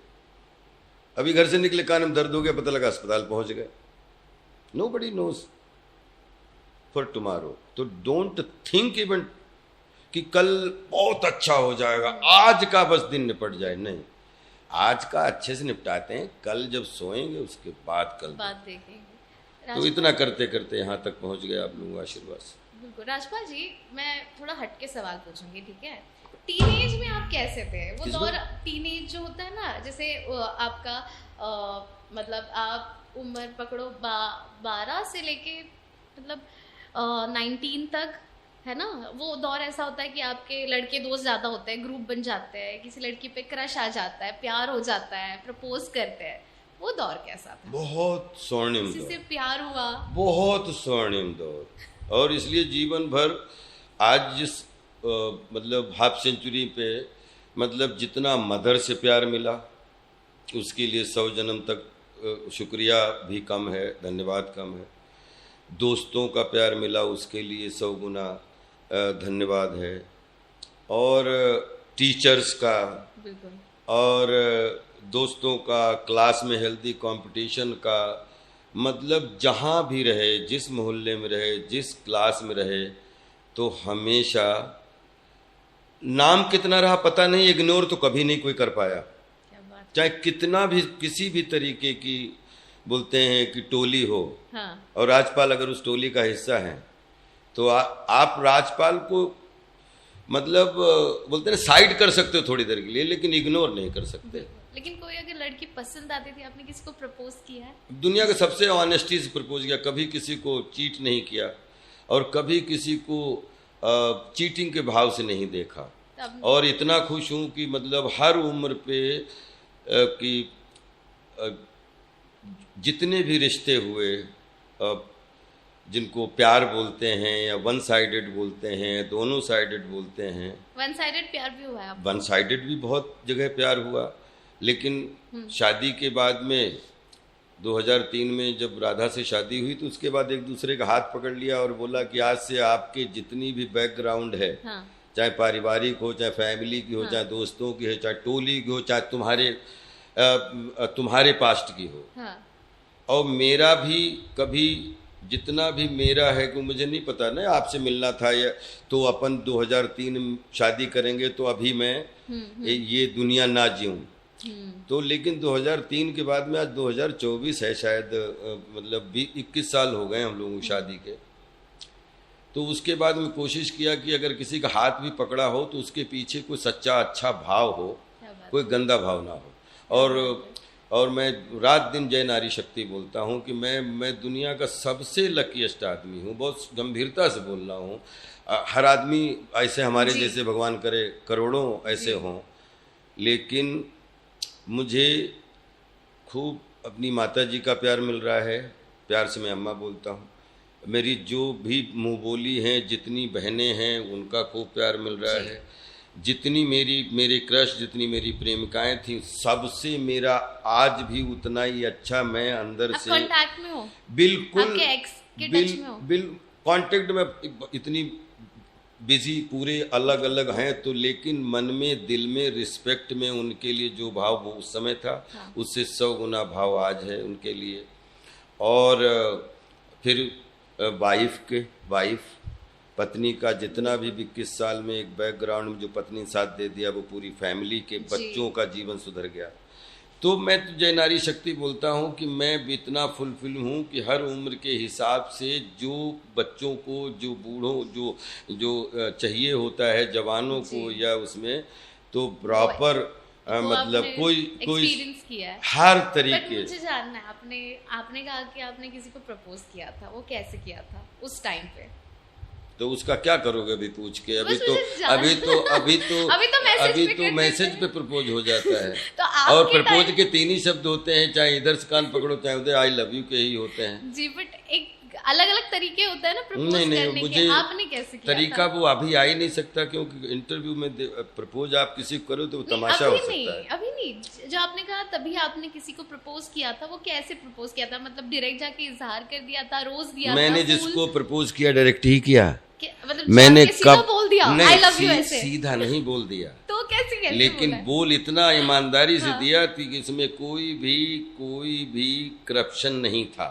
अभी घर से निकले, कान में दर्द हो गया, पता लगा अस्पताल पहुंच गए। Nobody knows for tomorrow. तो डोंट थिंक इवन कि कल बहुत अच्छा हो जाएगा, आज का बस दिन निपट जाए। नहीं, आज का अच्छे से निपटाते हैं, कल जब सोएंगे उसके बाद कल बात देखेंगे। तो इतना करते करते यहाँ तक पहुँच गए आप लोगों का आशीर्वाद से। बिल्कुल। राजपाल जी, मैं थोड़ा हटके सवाल पूछूंगी, ठीक है? टीनेज में आप कैसे थे? वो दौर टीनेज जो होता है ना, जैसे आपका मतलब आप उम्र पकड़ो 12 से लेके मतलब 19 तक, है ना? वो दौर ऐसा होता है कि आपके लड़के दोस्त ज़्यादा होते हैं, ग्रुप बन जाते हैं, किसी लड़की पे क्रश आ जाता है, प्यार हो जाता है, प्रपोज करते हैं। वो दौर कैसा था? बहुत स्वर्णिम किसी दौर, से प्यार हुआ? बहुत स्वर्णिम दौर। और इसलिए जीवन भर आज जिस मतलब हाफ सेंचुरी पे मतलब जितना मदर से प्यार मिला उसके लिए 100 जन्म तक शुक्रिया भी कम है, धन्यवाद कम है। दोस्तों का प्यार मिला उसके लिए 100 गुना धन्यवाद है। और टीचर्स का, बिल्कुल, और दोस्तों का, क्लास में हेल्दी कंपटीशन का, मतलब जहाँ भी रहे, जिस मोहल्ले में रहे, जिस क्लास में रहे, तो हमेशा नाम कितना रहा पता नहीं, इग्नोर तो कभी नहीं कोई कर पाया। चाहे कितना भी किसी भी तरीके की बोलते हैं कि टोली हो, हाँ। और राजपाल अगर उस टोली का हिस्सा है तो आप राजपाल को मतलब बोलते हैं साइड कर सकते हो थोड़ी देर के लिए, लेकिन इग्नोर नहीं कर सकते। लेकिन कोई अगर लड़की पसंद आती थी, आपने किसी को प्रपोज किया है? दुनिया के सबसे ऑनेस्टी से प्रपोज किया, कभी किसी को चीट नहीं किया और कभी किसी को चीटिंग के भाव से नहीं देखा। और इतना खुश हूँ कि मतलब हर उम्र पे कि जितने भी रिश्ते हुए, जिनको प्यार बोलते हैं या वन साइडेड बोलते हैं, दोनों साइडेड बोलते हैं। वन साइडेड प्यार भी हुआ है आपको? वन साइडेड भी बहुत जगह प्यार हुआ, लेकिन शादी के बाद में 2003 में जब राधा से शादी हुई तो उसके बाद एक दूसरे का हाथ पकड़ लिया और बोला कि आज से आपके जितनी भी बैकग्राउंड है, हाँ। चाहे पारिवारिक हो, चाहे फैमिली की हो, हाँ। चाहे दोस्तों की हो, चाहे टोली की हो, चाहे तुम्हारे पास्ट की हो, हाँ। और मेरा भी कभी जितना भी मेरा है कि मुझे नहीं पता ना, आपसे मिलना था या तो अपन 2003 शादी करेंगे तो अभी मैं ये दुनिया ना जीऊं। तो लेकिन 2003 के बाद में आज 2024 है शायद, मतलब 21 साल हो गए हम लोगों को शादी के। तो उसके बाद में कोशिश किया कि अगर किसी का हाथ भी पकड़ा हो तो उसके पीछे कोई सच्चा अच्छा भाव हो, कोई गंदा भाव ना हो। और मैं रात दिन जय नारी शक्ति बोलता हूँ कि मैं दुनिया का सबसे लकीएस्ट आदमी हूँ, बहुत गंभीरता से बोल रहा हूँ। हर आदमी ऐसे हमारे जैसे भगवान करे करोड़ों ऐसे हों, लेकिन मुझे खूब अपनी माता जी का प्यार मिल रहा है, प्यार से मैं अम्मा बोलता हूँ। मेरी जो भी मुँह बोली हैं, जितनी बहनें हैं, उनका खूब प्यार मिल रहा है। जितनी मेरे क्रश, जितनी मेरी प्रेमिकाएं थी, सबसे मेरा आज भी उतना ही अच्छा मैं अंदर से कांटेक्ट में हो? बिल्कुल, आपके एक्स के टच में हो? कांटेक्ट में इतनी बिजी पूरे अलग अलग हैं तो, लेकिन मन में दिल में रिस्पेक्ट में उनके लिए जो भाव वो उस समय था, उससे 100 गुना भाव आज है उनके लिए। और फिर वाइफ पत्नी का जितना भी 21 साल में एक बैकग्राउंड में जो पत्नी साथ दे दिया, वो पूरी फैमिली के बच्चों का जीवन सुधर गया। तो मैं तो जय नारी शक्ति बोलता हूँ कि मैं भी इतना फुलफिल हूँ कि हर उम्र के हिसाब से जो बच्चों को, जो बूढ़ों जो चाहिए होता है, जवानों को या उसमें, तो प्रॉपर मतलब कोई एक्सपीरियंस किया है हर तरीके। मुझे जानना है, आपने कहा कि आपने किसी को प्रपोज किया था, वो कैसे किया था उस टाइम पे? तो उसका क्या करोगे अभी पूछ के? अभी तो मैसेज पे प्रपोज हो जाता है। तो और प्रपोज के 3 ही शब्द होते हैं, चाहे इधर से कान पकड़ो चाहे उधर, आई लव यू के ही होते हैं जी। बट एक अलग अलग तरीके होता है ना प्रपोज करने मुझे के। आपने कैसे किया तरीका था? वो अभी आ ही नहीं सकता, क्योंकि इंटरव्यू में प्रपोज आप किसी को करो तो तमाशा हो सकता है। अभी नहीं, जो आपने कहा तभी आपने किसी को प्रपोज किया था, वो कैसे प्रपोज किया था? मतलब डायरेक्ट जाके इजहार कर दिया था, रोज दिया था? मैंने जिसको प्रपोज किया डायरेक्ट ही किया। मतलब मैंने कब बोल दिया आई लव यू ऐसे? सीधा नहीं बोल दिया तो कैसे लेकिन बोल इतना ईमानदारी से दिया थी कि इसमें कोई भी करप्शन नहीं था।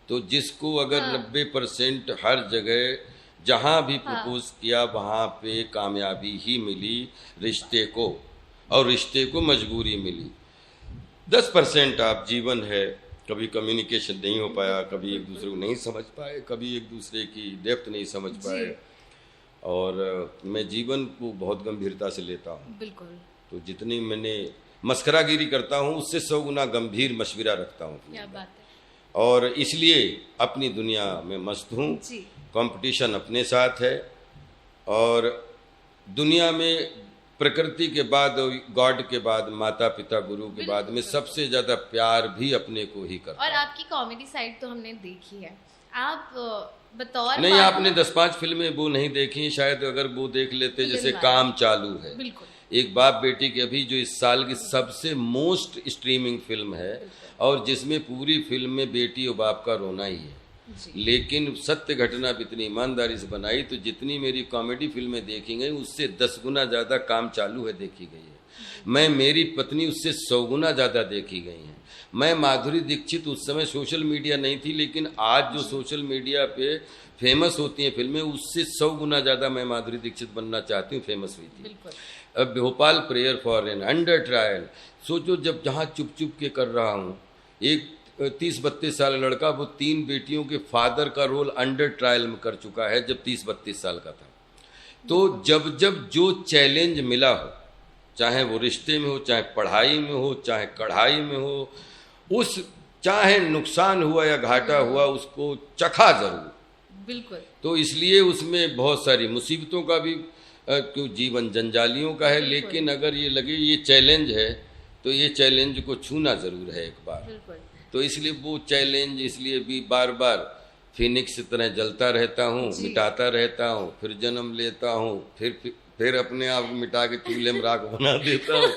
तो जिसको अगर 90% हर जगह जहां भी प्रपोज किया वहां पे कामयाबी ही मिली रिश्ते को, और रिश्ते को मजबूरी मिली। 10% आप जीवन है, कभी कम्युनिकेशन नहीं हो पाया, कभी एक दूसरे को नहीं समझ पाए, कभी एक दूसरे की डेप्थ नहीं समझ पाए। और मैं जीवन को बहुत गंभीरता से लेता हूँ। बिल्कुल। तो जितनी मैंने मस्करागिरी करता हूँ उससे 100 गुना गंभीर मशविरा रखता हूँ। क्या बात है। और इसलिए अपनी दुनिया में मस्त हूँ। कंपटीशन अपने साथ है, और दुनिया में प्रकृति के बाद, गॉड के बाद, माता पिता गुरु के बाद में सबसे ज्यादा प्यार भी अपने को ही करता। और आपकी कॉमेडी साइड तो हमने देखी है। आप बतौर नहीं, आपने 10-5 फिल्में वो नहीं देखी शायद, अगर वो देख लेते, जैसे काम चालू है, एक बाप बेटी की, अभी जो इस साल की सबसे मोस्ट स्ट्रीमिंग फिल्म है, और जिसमें पूरी फिल्म में बेटी और बाप का रोना ही है, लेकिन सत्य घटना इतनी ईमानदारी से बनाई। तो जितनी मेरी कॉमेडी फिल्में देखी गई उससे 10 गुना ज्यादा काम चालू है देखी गई है। मेरी पत्नी उससे 100 गुना ज्यादा देखी गई है। मैं माधुरी दीक्षित, उस समय सोशल मीडिया नहीं थी, लेकिन आज जो सोशल मीडिया पे फेमस होती हैं फिल्में, उससे 100 गुना ज्यादा मैं माधुरी दीक्षित बनना चाहती हूँ, फेमस हुई थी। अब Bhopal prayer for an under trial, सोचो जब जहाँ चुप चुप के कर रहा हूँ, एक 30-32 साल लड़का वो 3 बेटियों के फादर का रोल अंडर ट्रायल में कर चुका है जब 30-32 साल का था। तो जब जब जो चैलेंज मिला हो, चाहे वो रिश्ते में हो, चाहे पढ़ाई में हो, चाहे कढ़ाई में हो, उस चाहे नुकसान हुआ या घाटा हुआ, उसको चखा जरूर। बिल्कुल। तो इसलिए उसमें बहुत सारी मुसीबतों का भी, क्यों जीवन जंजालियों का है, लेकिन अगर ये लगे ये चैलेंज है तो ये चैलेंज को छूना जरूर है एक बार। तो इसलिए वो चैलेंज, इसलिए भी बार बार फिनिक्स की तरह जलता रहता हूँ, मिटाता रहता हूँ, फिर जन्म लेता हूँ, फिर अपने आप मिटा के चूल्हे में राख बना देता हूँ।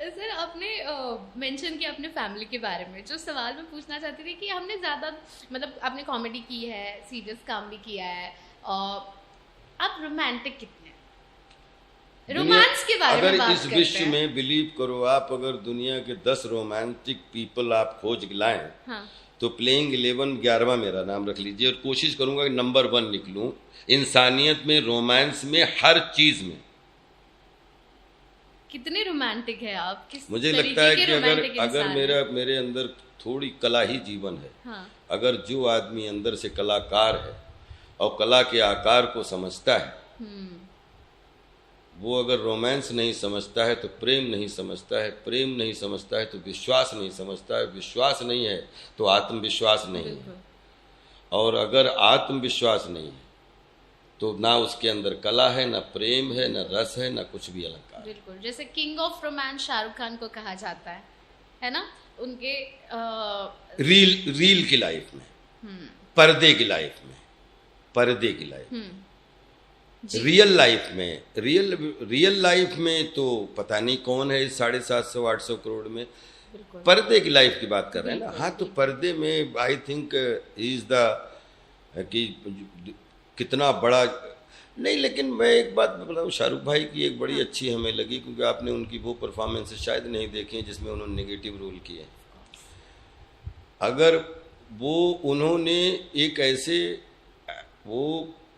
सर, आपने मेंशन किया अपने फैमिली के बारे में। जो सवाल मैं पूछना चाहती थी कि हमने ज़्यादा, मतलब आपने कॉमेडी की है, सीरियस काम भी किया है, आप रोमांटिक कितने? रोमांस के बारे में बात करते हैं। अगर इस विश्व में बिलीव करो आप, अगर दुनिया के 10 रोमांटिक पीपल आप खोज लाएं, तो प्लेइंग 11 मेरा नाम रख लीजिए, और कोशिश करूंगा कि नंबर 1 निकलूं इंसानियत में, रोमांस में, हर चीज में। कितने रोमांटिक है आप? मुझे लगता है कि अगर मेरे अंदर थोड़ी कला ही जीवन है। अगर जो आदमी अंदर से कलाकार है और कला के आकार को समझता है, वो अगर रोमांस नहीं समझता है तो प्रेम नहीं समझता है, प्रेम नहीं समझता है तो विश्वास नहीं समझता है, विश्वास नहीं है तो आत्मविश्वास नहीं है, और अगर आत्मविश्वास नहीं है तो ना उसके अंदर कला है, ना प्रेम है, ना रस है, ना कुछ भी अलंकार। बिल्कुल, जैसे king of romance Shahrukh Khan को कहा जाता है ना, उनके रील की लाइफ में, पर्दे की लाइफ में, पर्दे की लाइफ में, रियल लाइफ में, रियल लाइफ में तो पता नहीं कौन है 750-800 करोड़ में, पर्दे की लाइफ की बात कर रहे हैं ना। हाँ, तो पर्दे में आई थिंक इज द कि कितना बड़ा नहीं, लेकिन मैं एक बात बताऊँ, शाहरुख भाई की एक बड़ी अच्छी हमें लगी, क्योंकि आपने उनकी वो परफॉर्मेंस शायद नहीं देखी है जिसमें उन्होंने नेगेटिव रोल किए। अगर वो उन्होंने एक ऐसे वो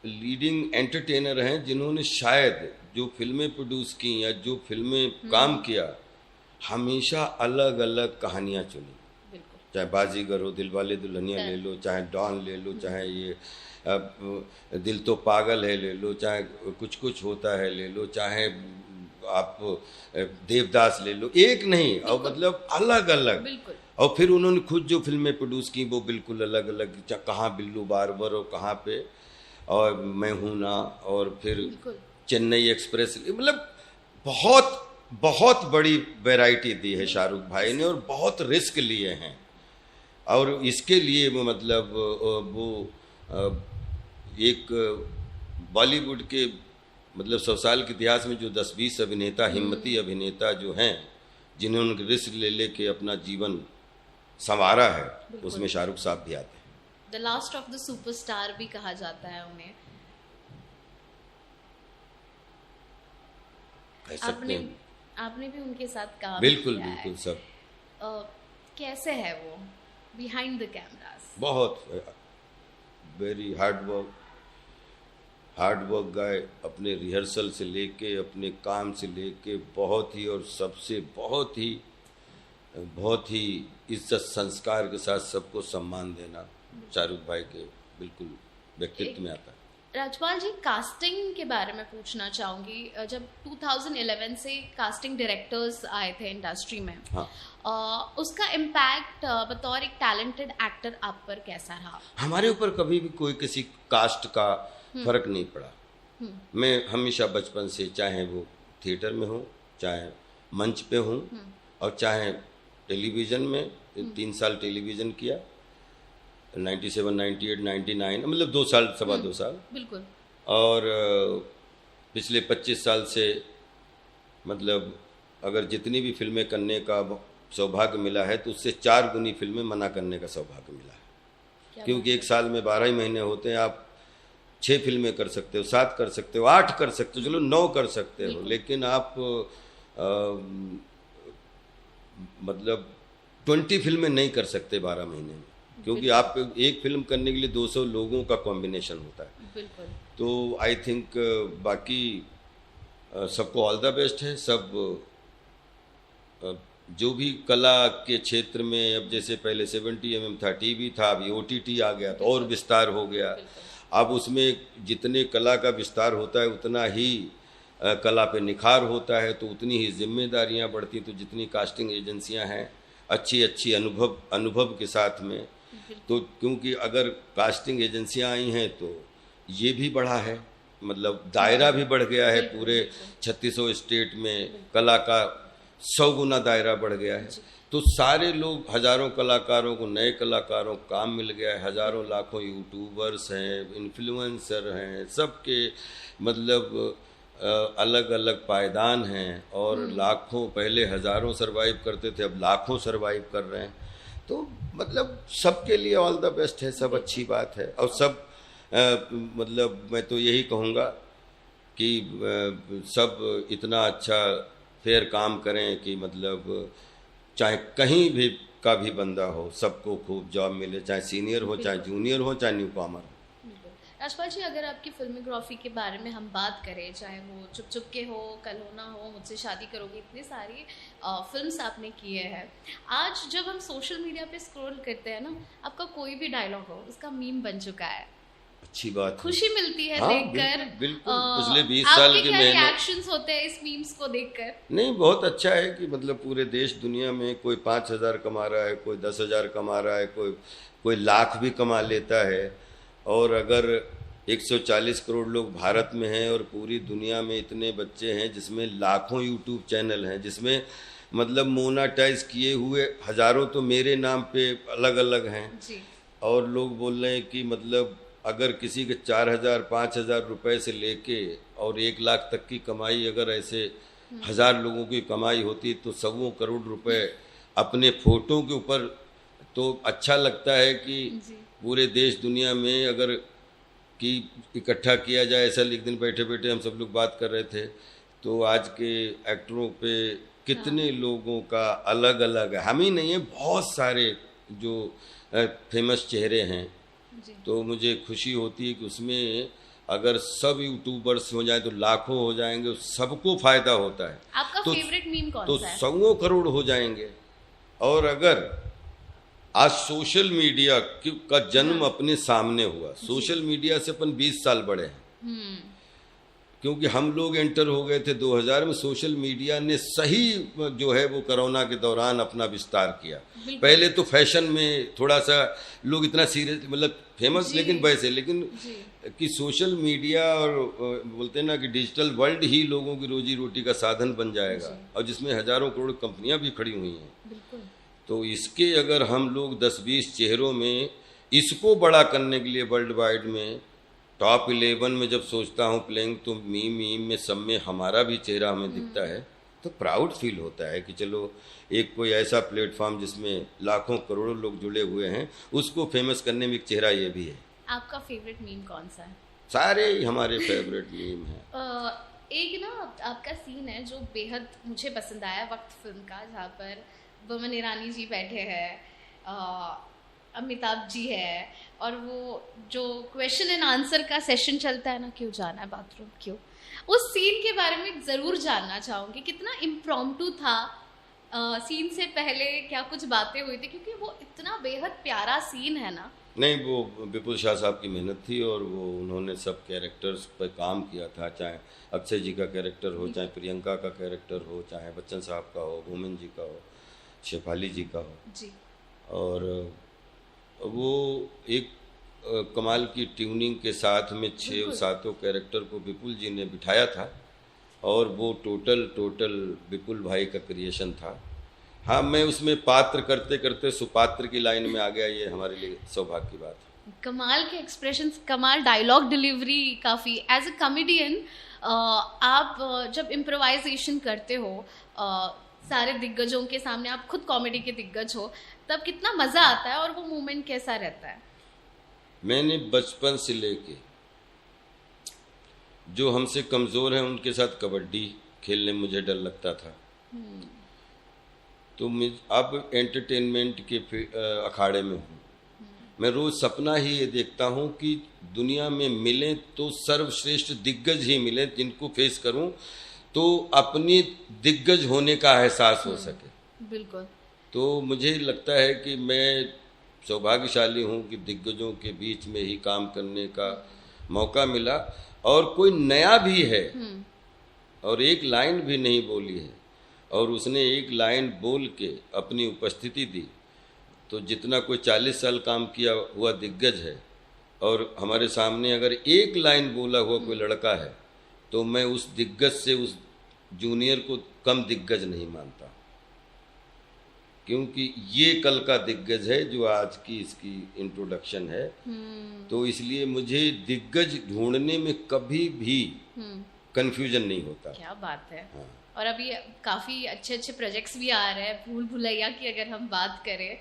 लीडिंग एंटरटेनर हैं जिन्होंने शायद जो फिल्में प्रोड्यूस की या जो फिल्में काम किया, हमेशा अलग अलग कहानियां चुनी, चाहे बाजीगर हो, दिलवाले दुल्हनिया ले लो, चाहे डॉन ले लो, चाहे ये दिल तो पागल है ले लो, चाहे कुछ कुछ होता है ले लो, चाहे आप देवदास ले लो, एक नहीं, और मतलब अलग अलग। और फिर उन्होंने खुद जो फिल्में प्रोड्यूस की वो बिल्कुल अलग अलग, कहाँ बिल्लू बार्बर और कहाँ पे और मैं हूं ना, और फिर चेन्नई एक्सप्रेस, मतलब बहुत बहुत बड़ी वैरायटी दी है शाहरुख भाई ने, और बहुत रिस्क लिए हैं। और इसके लिए वो मतलब वो एक बॉलीवुड के मतलब 100 साल के इतिहास में जो 10-20 अभिनेता, हिम्मती अभिनेता जो हैं, जिन्होंने रिस्क ले लेके अपना जीवन संवारा है, उसमें शाहरुख साहब भी आते हैं। The last of the superstar भी कहा जाता है उन्हें। आपने भी उनके साथ काम बिल्कुल किया बिल्कुल है। सब कैसे है वो बिहाइंड द कैमरास? बहुत वेरी हार्ड वर्क गाय, अपने रिहर्सल से लेके अपने काम से लेके बहुत ही, और सबसे बहुत ही इज्जत संस्कार के साथ सबको सम्मान देना शाहरुख भाई के बिल्कुल व्यक्तित्व में आता है। राजपाल जी, कास्टिंग के बारे में पूछना चाहूँगी। जब 2011 से कास्टिंग डायरेक्टर्स आए थे इंडस्ट्री में, हाँ, उसका इम्पैक्ट बतौर एक टैलेंटेड एक्टर आप पर कैसा रहा? हमारे ऊपर कभी भी कोई किसी कास्ट का फर्क नहीं पड़ा। मैं हमेशा बचपन से, चाहे वो थिएटर में हो, चाहे मंच पे हूँ, और चाहे टेलीविज़न में, 3 साल टेलीविज़न किया, 97, 98, 99, मतलब 2 साल, 2.25 साल, बिल्कुल। और पिछले 25 साल से मतलब अगर जितनी भी फिल्में करने का सौभाग्य मिला है, तो उससे 4 गुनी फिल्में मना करने का सौभाग्य मिला है। क्योंकि एक साल में 12 ही महीने होते हैं, आप 6 फिल्में कर सकते हो, 7 कर सकते हो, 8 कर सकते हो, चलो 9 कर सकते हो, लेकिन आप मतलब 20 फिल्में नहीं कर सकते 12 महीने में, क्योंकि आप एक फिल्म करने के लिए 200 लोगों का कॉम्बिनेशन होता है। बिल्कुल। तो आई थिंक बाकी सबको ऑल द बेस्ट है। सब जो भी कला के क्षेत्र में, अब जैसे पहले 70 mm था, टीवी था, अभी OTT आ गया तो और विस्तार हो गया। अब उसमें जितने कला का विस्तार होता है उतना ही कला पे निखार होता है, तो उतनी ही जिम्मेदारियां बढ़ती। तो जितनी कास्टिंग एजेंसियां हैं अच्छी अनुभव के साथ में, तो क्योंकि अगर कास्टिंग एजेंसियां आई हैं तो ये भी बढ़ा है, मतलब दायरा भी बढ़ गया है। पूरे 3600 स्टेट में कला का 100 गुना दायरा बढ़ गया है। तो सारे लोग, हजारों कलाकारों को, नए कलाकारों को काम मिल गया है, हजारों लाखों यूट्यूबर्स हैं, इन्फ्लुएंसर हैं, सबके मतलब अलग अलग पायदान हैं, और लाखों, पहले हजारों सरवाइव करते थे, अब लाखों सरवाइव कर रहे हैं। तो मतलब सबके लिए ऑल द बेस्ट है, सब अच्छी बात है। और सब मतलब मैं तो यही कहूँगा कि सब इतना अच्छा फेयर काम करें कि मतलब चाहे कहीं भी का भी बंदा हो, सबको खूब जॉब मिले, चाहे सीनियर हो, चाहे जूनियर हो, चाहे न्यू कॉमर। राजपाल जी, अगर आपकी फिल्मोग्राफी के बारे में हम बात करें, चाहे वो चुप चुप के हो, कल हो ना हो, मुझसे शादी करोगे, इतनी सारी फिल्म्स आपने किए हैं। आज जब हम सोशल मीडिया पे स्क्रॉल करते हैं ना, आपका कोई भी डायलॉग हो उसका मीम बन चुका है। अच्छी बात है। खुशी मिलती है हाँ, देखकर। बिल्कुल पिछले 20 साल की क्या मेहनत। रिएक्शंस होते हैं इस मीम्स को देखकर? नहीं, बहुत अच्छा है कि मतलब पूरे देश दुनिया में कोई 5,000 कमा रहा है, कोई 10,000 कमा रहा है, कोई लाख भी कमा लेता है। और अगर 140 करोड़ लोग भारत में हैं और पूरी दुनिया में इतने बच्चे हैं जिसमें लाखों यूट्यूब चैनल हैं, जिसमें मतलब मोनेटाइज किए हुए हजारों तो मेरे नाम पे अलग अलग हैं जी। और लोग बोल रहे हैं कि मतलब अगर किसी के 4,000 5,000 रुपए से लेके और 1 लाख तक की कमाई अगर ऐसे 1,000 लोगों की कमाई होती तो सवों करोड़ रुपए अपने फोटो के ऊपर, तो अच्छा लगता है कि पूरे देश दुनिया में अगर कि इकट्ठा किया जाए। ऐसा एक दिन बैठे बैठे हम सब लोग बात कर रहे थे तो आज के एक्टरों पे कितने लोगों का अलग अलग है, हम ही नहीं है, बहुत सारे जो फेमस चेहरे हैं। तो मुझे खुशी होती है कि उसमें अगर सब यूट्यूबर्स हो जाए तो लाखों हो जाएंगे, सबको फायदा होता है। आपका फेवरेट मीम कौन तो सा है? 100 करोड़ हो जाएंगे। और अगर आज सोशल मीडिया का जन्म अपने सामने हुआ, सोशल मीडिया से अपन 20 साल बड़े हैं, क्योंकि हम लोग एंटर हो गए थे 2000 में। सोशल मीडिया ने सही जो है वो कोरोना के दौरान अपना विस्तार किया। पहले तो फैशन में थोड़ा सा लोग इतना सीरियस, मतलब फेमस लेकिन वैसे, लेकिन कि सोशल मीडिया और बोलते हैं ना कि डिजिटल वर्ल्ड ही लोगों की रोजी रोटी का साधन बन जाएगा, और जिसमें हजारों करोड़ कंपनियां भी खड़ी हुई हैं। तो इसके अगर हम लोग 10-20 चेहरों में इसको बड़ा करने के लिए वर्ल्ड वाइड में टॉप 11 में जब सोचता हूँ प्लेइंग, तो मीम में सब में हमारा भी चेहरा हमें दिखता है तो प्राउड फील होता है कि चलो एक कोई ऐसा प्लेटफॉर्म जिसमें लाखों करोड़ों लोग जुड़े हुए हैं, उसको फेमस करने में एक चेहरा ये भी है। आपका फेवरेट मीम कौन सा है? सारे ही हमारे फेवरेट मीम हैं। एक ना आपका सीन है जो बेहद मुझे पसंद आया वक्त फिल्म का, जहाँ पर बोमन ईरानी जी बैठे हैं, अमिताभ जी है, और वो जो क्वेश्चन एंड आंसर का सेशन चलता है ना, क्यों जाना है बाथरूम, क्यों, उस सीन के बारे में ज़रूर जानना चाहूँगी। कितना इम्प्रॉम्प्टू था, सीन से पहले क्या कुछ बातें हुई थी, क्योंकि वो इतना बेहद प्यारा सीन है ना। नहीं, वो विपुल शाह साहब की मेहनत थी और वो उन्होंने सब कैरेक्टर्स पर काम किया था, चाहे अक्षय जी का कैरेक्टर हो, चाहे प्रियंका का कैरेक्टर हो, चाहे बच्चन साहब का हो, भूमन जी का हो, शेफाली जी का हो जी। और वो एक कमाल की ट्यूनिंग के साथ में 6-7 कैरेक्टर को विपुल जी ने बिठाया था, और वो टोटल विपुल भाई का क्रिएशन था। हाँ, मैं उसमें पात्र करते करते सुपात्र की लाइन में आ गया, ये हमारे लिए सौभाग्य की बात है। कमाल के एक्सप्रेशंस, कमाल डायलॉग डिलीवरी, काफ़ी एज अ कॉमेडियन आप जब इम्प्रोवाइजेशन करते हो सारे दिग्गजों के सामने, आप खुद कॉमेडी के दिग्गज हो, तब कितना मज़ा आता है और वो मोमेंट कैसा रहता है? मैंने बचपन से लेके जो हमसे कमज़ोर हैं उनके साथ कबड्डी खेलने में मुझे डर लगता था। तो अब एंटरटेनमेंट के अखाड़े में हूँ। मैं रोज़ सपना ही ये देखता हूँ कि दुनिया में मिलें तो सर्वश्रेष्ठ दिग्गज ही मिलें, जिनको फेस करूँ तो अपनी दिग्गज होने का एहसास हो सके। बिल्कुल। तो मुझे लगता है कि मैं सौभाग्यशाली हूँ कि दिग्गजों के बीच में ही काम करने का मौका मिला, और कोई नया भी है और एक लाइन भी नहीं बोली है, और उसने एक लाइन बोल के अपनी उपस्थिति दी, तो जितना कोई 40 साल काम किया हुआ दिग्गज है और हमारे सामने अगर एक लाइन बोला हुआ कोई लड़का है, तो मैं उस दिग्गज से उस जूनियर को कम दिग्गज नहीं मानता, क्योंकि ये कल का दिग्गज है जो आज की इसकी इंट्रोडक्शन है। तो इसलिए मुझे दिग्गज ढूंढने में कभी भी कंफ्यूजन नहीं होता। क्या बात है। हाँ। और अभी काफ़ी अच्छे अच्छे प्रोजेक्ट्स भी आ रहे हैं। भूल भुलैया की अगर हम बात करें,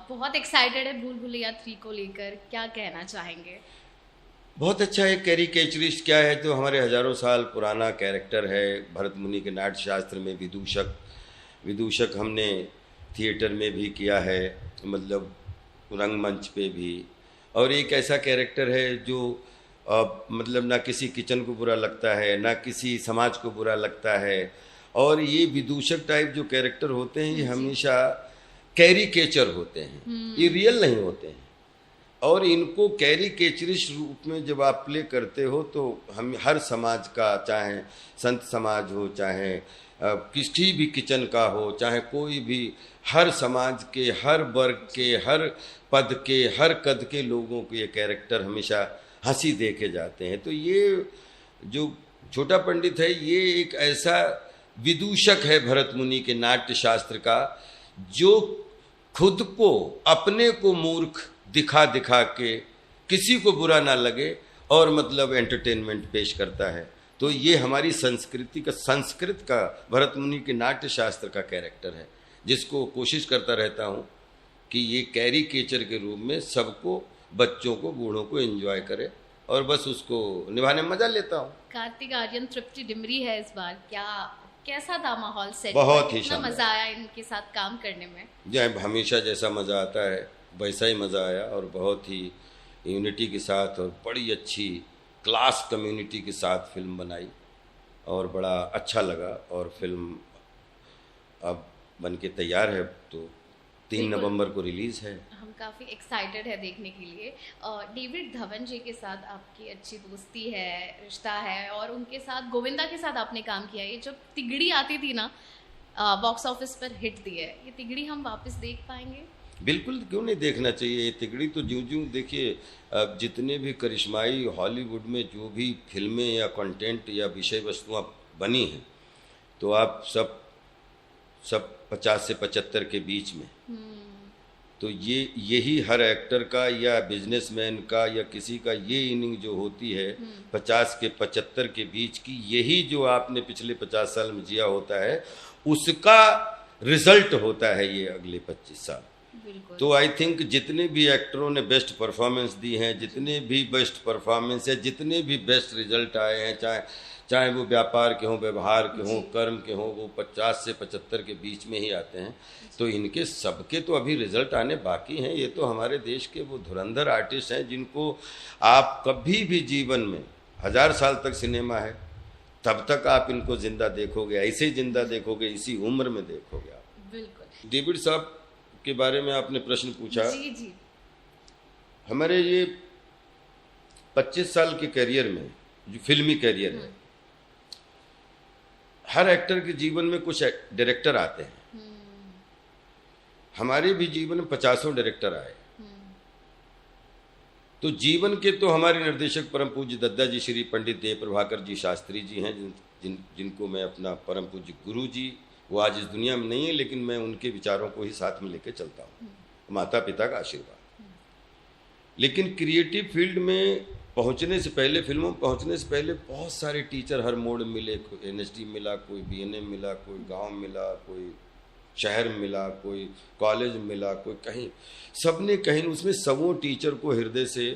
बहुत एक्साइटेड है भूल भुलैया 3 को लेकर, क्या कहना चाहेंगे? बहुत अच्छा है। कैरिकेचरिस्ट क्या है, तो हमारे हजारों साल पुराना कैरेक्टर है। भरत मुनि के नाट्य शास्त्र में विदूषक हमने थिएटर में भी किया है, मतलब रंगमंच पे भी। और एक ऐसा कैरेक्टर है जो मतलब ना किसी किचन को बुरा लगता है, ना किसी समाज को बुरा लगता है। और ये विदूषक टाइप जो कैरेक्टर होते हैं, ये हमेशा कैरिकेचर होते हैं, ये रियल नहीं होते हैं। और इनको कैरिकेचरिस्ट रूप में जब आप प्ले करते हो तो हम हर समाज का, चाहे संत समाज हो, चाहे किसी भी किचन का हो, चाहे कोई भी, हर समाज के, हर वर्ग के, हर पद के, हर कद के लोगों को ये कैरेक्टर हमेशा हंसी दे के जाते हैं। तो ये जो छोटा पंडित है ये एक ऐसा विदूषक है भरत मुनि के नाट्य शास्त्र का, जो खुद को, अपने को मूर्ख दिखा दिखा के किसी को बुरा ना लगे और मतलब एंटरटेनमेंट पेश करता है। तो ये हमारी संस्कृति का, संस्कृत का, भरत मुनि के नाट्य शास्त्र का कैरेक्टर है, जिसको कोशिश करता रहता हूँ कि ये कैरिकेचर के रूप में सबको, बच्चों को, बूढ़ों को एंजॉय करे और बस उसको निभाने में मजा लेता हूँ। कार्तिक आर्यन, तृप्ति डिमरी है इस बार, कैसा था माहौल सेट? बहुत ही शानदार, मजा आया इनके साथ काम करने में? जब हमेशा जैसा मजा आता है वैसा ही मजा आया, और बहुत ही यूनिटी के साथ और बड़ी अच्छी क्लास कम्युनिटी के साथ फिल्म बनाई और बड़ा अच्छा लगा। और फिल्म अब बन के तैयार है, तो 3 नवंबर को रिलीज है। हम काफ़ी एक्साइटेड है देखने के लिए। डेविड धवन जी के साथ आपकी अच्छी दोस्ती है, रिश्ता है, और उनके साथ, गोविंदा के साथ आपने काम किया। ये जब तिगड़ी आती थी ना, बॉक्स ऑफिस पर हिट दी है, ये तिगड़ी हम वापस देख पाएंगे? बिल्कुल, क्यों नहीं देखना चाहिए। ये तिगड़ी तो ज्यों देखिए, जितने भी करिश्माई हॉलीवुड में जो भी फिल्में या कंटेंट या विषय वस्तुआं बनी हैं, तो आप सब 50 से 75 के बीच में, तो यही हर एक्टर का या बिजनेसमैन का या किसी का ये इनिंग जो होती है 50 के 75 के बीच की, यही जो आपने पिछले 50 साल में जिया होता है, उसका रिजल्ट होता है ये अगले 25 साल। तो आई थिंक जितने भी एक्टरों ने बेस्ट परफॉर्मेंस दी हैं, जितने भी बेस्ट परफॉर्मेंस है, जितने भी बेस्ट रिजल्ट आए हैं, चाहे वो व्यापार के हों, व्यवहार के हों, कर्म के हों, वो 50 से 75 के बीच में ही आते हैं। तो इनके सबके तो अभी रिजल्ट आने बाकी हैं। ये तो हमारे देश के वो धुरंधर आर्टिस्ट हैं जिनको आप कभी भी जीवन में, 1000 साल तक सिनेमा है तब तक आप इनको जिंदा देखोगे, ऐसे ही जिंदा देखोगे, इसी उम्र में देखोगे आप। बिल्कुल। डेविड साहब के बारे में आपने प्रश्न पूछा। जी। हमारे ये 25 साल के करियर में, जो फिल्मी करियर है, हर एक्टर के जीवन में कुछ डायरेक्टर आते हैं। हमारे भी जीवन में 50 डायरेक्टर आए। तो जीवन के तो हमारे निर्देशक परम पूज्य दद्दा जी श्री पंडित देव प्रभाकर जी शास्त्री जी हैं, जिनको मैं अपना परम पूज्य गुरु जी, वो आज इस दुनिया में नहीं है, लेकिन मैं उनके विचारों को ही साथ में लेकर चलता हूँ, माता पिता का आशीर्वाद। लेकिन क्रिएटिव फील्ड में पहुँचने से पहले, फिल्मों में पहुँचने से पहले बहुत सारे टीचर हर मोड़ मिले। कोई NSD मिला, कोई BNA मिला, कोई गांव मिला, कोई शहर मिला, कोई कॉलेज मिला, कोई कहीं, सबने कहीं, उसमें सबों टीचर को हृदय से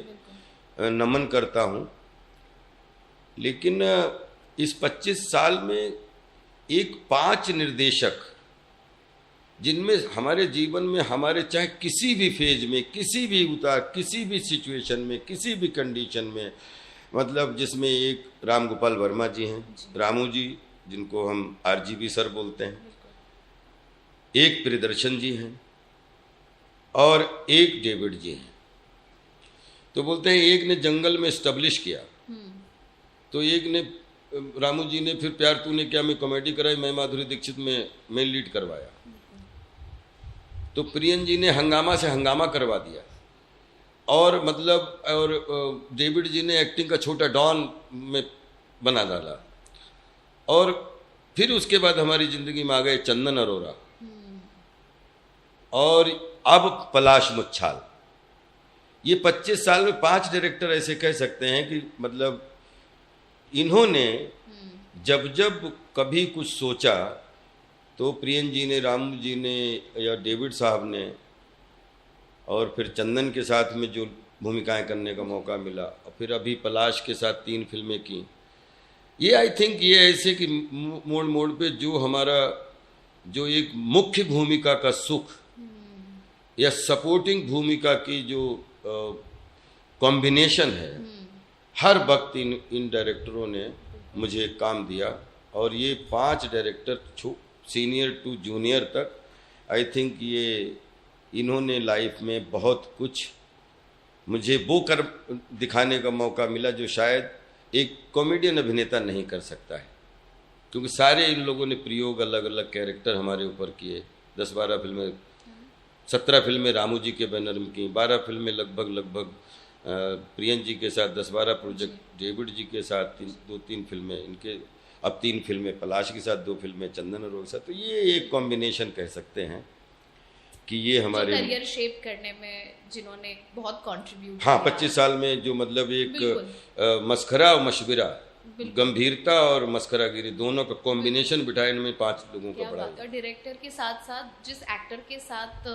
नमन करता हूँ। लेकिन इस 25 साल में एक 5 निर्देशक, जिनमें हमारे जीवन में, हमारे चाहे किसी भी फेज में, किसी भी उतार, किसी भी सिचुएशन में, किसी भी कंडीशन में, मतलब जिसमें एक राम गोपाल वर्मा जी हैं, रामू जी, जिनको हम RGB सर बोलते हैं, एक प्रियदर्शन जी हैं और एक डेविड जी हैं। तो बोलते हैं एक ने जंगल में एस्टेब्लिश किया, तो एक ने, रामू जी ने फिर प्यार तूने क्या में कॉमेडी कराई, मैं माधुरी दीक्षित में मेन लीड करवाया। तो प्रियन जी ने हंगामा से हंगामा करवा दिया, और मतलब, और डेविड जी ने एक्टिंग का छोटा डॉन में बना डाला। और फिर उसके बाद हमारी जिंदगी में आ गए चंदन अरोरा और अब पलाश मुच्छाल। ये 25 साल में 5 डायरेक्टर ऐसे कह सकते हैं कि मतलब इन्होंने जब जब कभी कुछ सोचा, तो प्रियन जी ने, रामू जी ने या डेविड साहब ने, और फिर चंदन के साथ में जो भूमिकाएं करने का मौका मिला, और फिर अभी पलाश के साथ 3 फिल्में की। ये आई थिंक ये ऐसे कि मोड़ मोड़ पे जो हमारा, जो एक मुख्य भूमिका का सुख या सपोर्टिंग भूमिका की जो कॉम्बिनेशन है, हर वक्त इन डायरेक्टरों ने मुझे काम दिया। और ये 5 डायरेक्टर, सीनियर टू जूनियर तक, आई थिंक ये इन्होंने लाइफ में बहुत कुछ मुझे वो कर दिखाने का मौका मिला जो शायद एक कॉमेडियन अभिनेता नहीं कर सकता है, क्योंकि सारे इन लोगों ने प्रयोग अलग अलग कैरेक्टर हमारे ऊपर किए। 10-12 फिल्में, 17 फिल्में रामू जी के बैनर में की, 12 फिल्में लगभग प्रियन जी के साथ, 10-12 प्रोजेक्ट डेविड जी के साथ, 2-3 फिल्में इनके, अब 3 फिल्में पलाश के साथ, 2 फिल्में चंदन अरोड़ा के साथ। तो ये एक कॉम्बिनेशन कह सकते हैं कि ये हमारे करियर शेप करने में जिन्होंने बहुत कंट्रीब्यूट। हाँ, 25 साल में जो मतलब एक मस्खरा और मशविरा, गंभीरता और मस्खरागिरी दोनों का कॉम्बिनेशन बिठाए में 5 लोगों का बड़ा। और डायरेक्टर के साथ साथ जिस एक्टर के साथ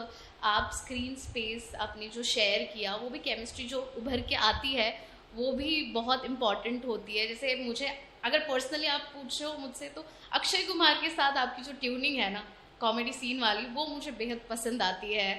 आप स्क्रीन स्पेस आपने जो शेयर किया, वो भी केमिस्ट्री जो उभर के आती है वो भी बहुत इम्पॉर्टेंट होती है। जैसे मुझे अगर पर्सनली आप पूछो मुझसे, तो अक्षय कुमार के साथ आपकी जो ट्यूनिंग है ना कॉमेडी सीन वाली, वो मुझे बेहद पसंद आती है।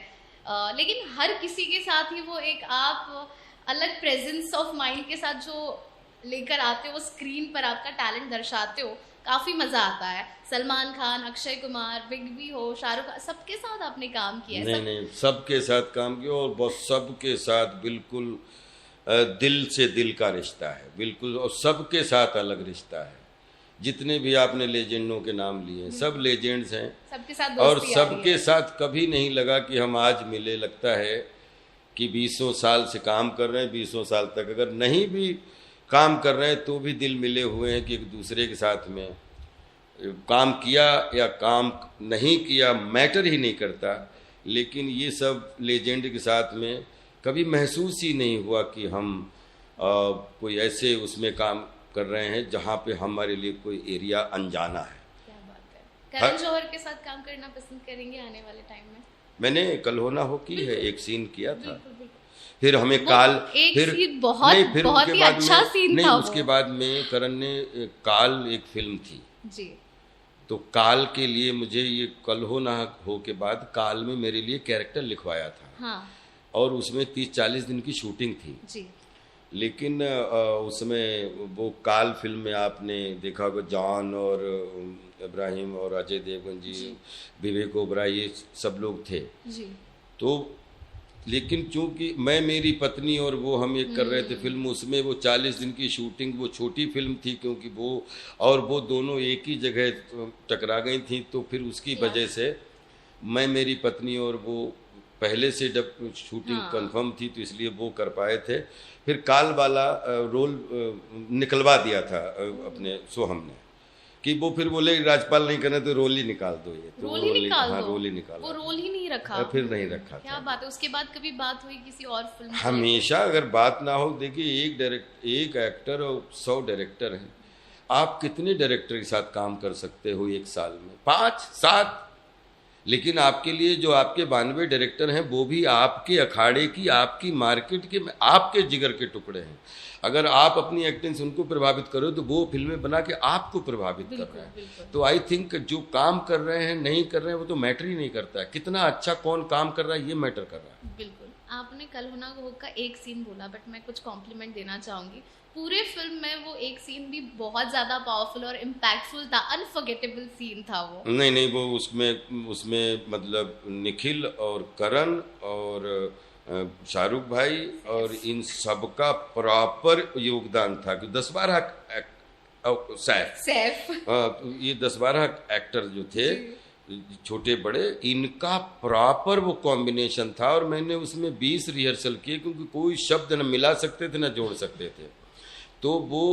लेकिन हर किसी के साथ ही वो एक आप अलग प्रेजेंस ऑफ माइंड के साथ जो लेकर आते हो, स्क्रीन पर आपका टैलेंट दर्शाते हो, काफ़ी मज़ा आता है। सलमान खान, अक्षय कुमार, बिग बी हो, शाहरुख खान, सबके साथ आपने काम किया है। नहीं, सबके साथ काम किया, और बहुत सबके साथ बिल्कुल दिल से दिल का रिश्ता है, बिल्कुल, और सबके साथ अलग रिश्ता है। जितने भी आपने लेजेंडों के नाम लिए, सब लेजेंड्स हैं, सबके साथ और सबके साथ कभी नहीं लगा कि हम आज मिले। लगता है कि 20 साल से काम कर रहे हैं, 20 साल तक अगर नहीं भी काम कर रहे हैं तो भी दिल मिले हुए हैं कि एक दूसरे के साथ में काम किया या काम नहीं किया मैटर ही नहीं करता। लेकिन ये सब लेजेंड के साथ में कभी महसूस ही नहीं हुआ कि हम कोई ऐसे उसमें काम कर रहे हैं जहाँ पे हमारे लिए कोई एरिया अनजाना है। क्या बात है। करण जौहर के साथ काम करना पसंद करेंगे आने वाले टाइम में? मैंने कल होना हो की है, एक सीन किया था, फिर हमें काल, फिर बहुत ही अच्छा सीन था। उसके बाद में करण ने काल एक फिल्म थी जी, तो काल के लिए मुझे ये कल हो ना हो के बाद काल में मेरे लिए कैरेक्टर लिखवाया था। हाँ। और उसमें 30-40 दिन की शूटिंग थी जी। लेकिन उसमें वो काल फिल्म में आपने देखा होगा, जॉन और इब्राहिम और अजय देवगन जी, विवेक ओबराय, ये सब लोग थे जी। तो लेकिन चूंकि मैं, मेरी पत्नी और वो हम एक कर रहे थे फिल्म, उसमें वो 40 दिन की शूटिंग, वो छोटी फिल्म थी क्योंकि वो दोनों एक ही जगह टकरा गई थी। तो फिर उसकी वजह से मैं, मेरी पत्नी और वो पहले से जब शूटिंग कंफर्म थी तो इसलिए वो कर पाए थे। फिर काल वाला रोल निकलवा दिया था अपने सोहम ने कि वो फिर बोले राजपाल नहीं करना तो रोल ही निकाल दो, ये तो रोल ही निकाल, वो रोल ही नहीं रखा, फिर नहीं रखा। क्या बात है। उसके बाद कभी बात हुई किसी और फिल्म? हमेशा अगर बात ना हो, देखिए एक एक्टर और 100 डायरेक्टर हैं। आप कितने डायरेक्टर के साथ काम कर सकते हो एक साल में? 5-7। लेकिन आपके लिए जो आपके 92 डायरेक्टर हैं वो भी आपके अखाड़े की, आपकी मार्केट के, आपके जिगर के टुकड़े हैं। अगर आप अपनी एक्टिंग से उनको प्रभावित करो तो वो फिल्में बना के आपको प्रभावित कर रहे हैं। तो आई थिंक जो काम कर रहे हैं नहीं कर रहे हैं वो तो मैटर ही नहीं करता है, कितना अच्छा कौन काम कर रहा है ये मैटर कर रहा है। बिल्कुल। आपने कल होना हो का एक सीन बोला, बट मैं कुछ कॉम्प्लीमेंट देना चाहूंगी। पूरे फिल्म में वो एक सीन भी बहुत ज्यादा पावरफुल और इम्पैक्टफुल था, अनफॉरगेटेबल सीन था वो। नहीं, वो उसमें मतलब निखिल और करण और शाहरुख भाई और इन सबका प्रॉपर योगदान था कि 10-12 सैफ ये 10-12 एक्टर जो थे छोटे बड़े, इनका प्रॉपर वो कॉम्बिनेशन था। और मैंने उसमें 20 रिहर्सल किए क्योंकि कोई शब्द न मिला सकते थे न जोड़ सकते थे। तो वो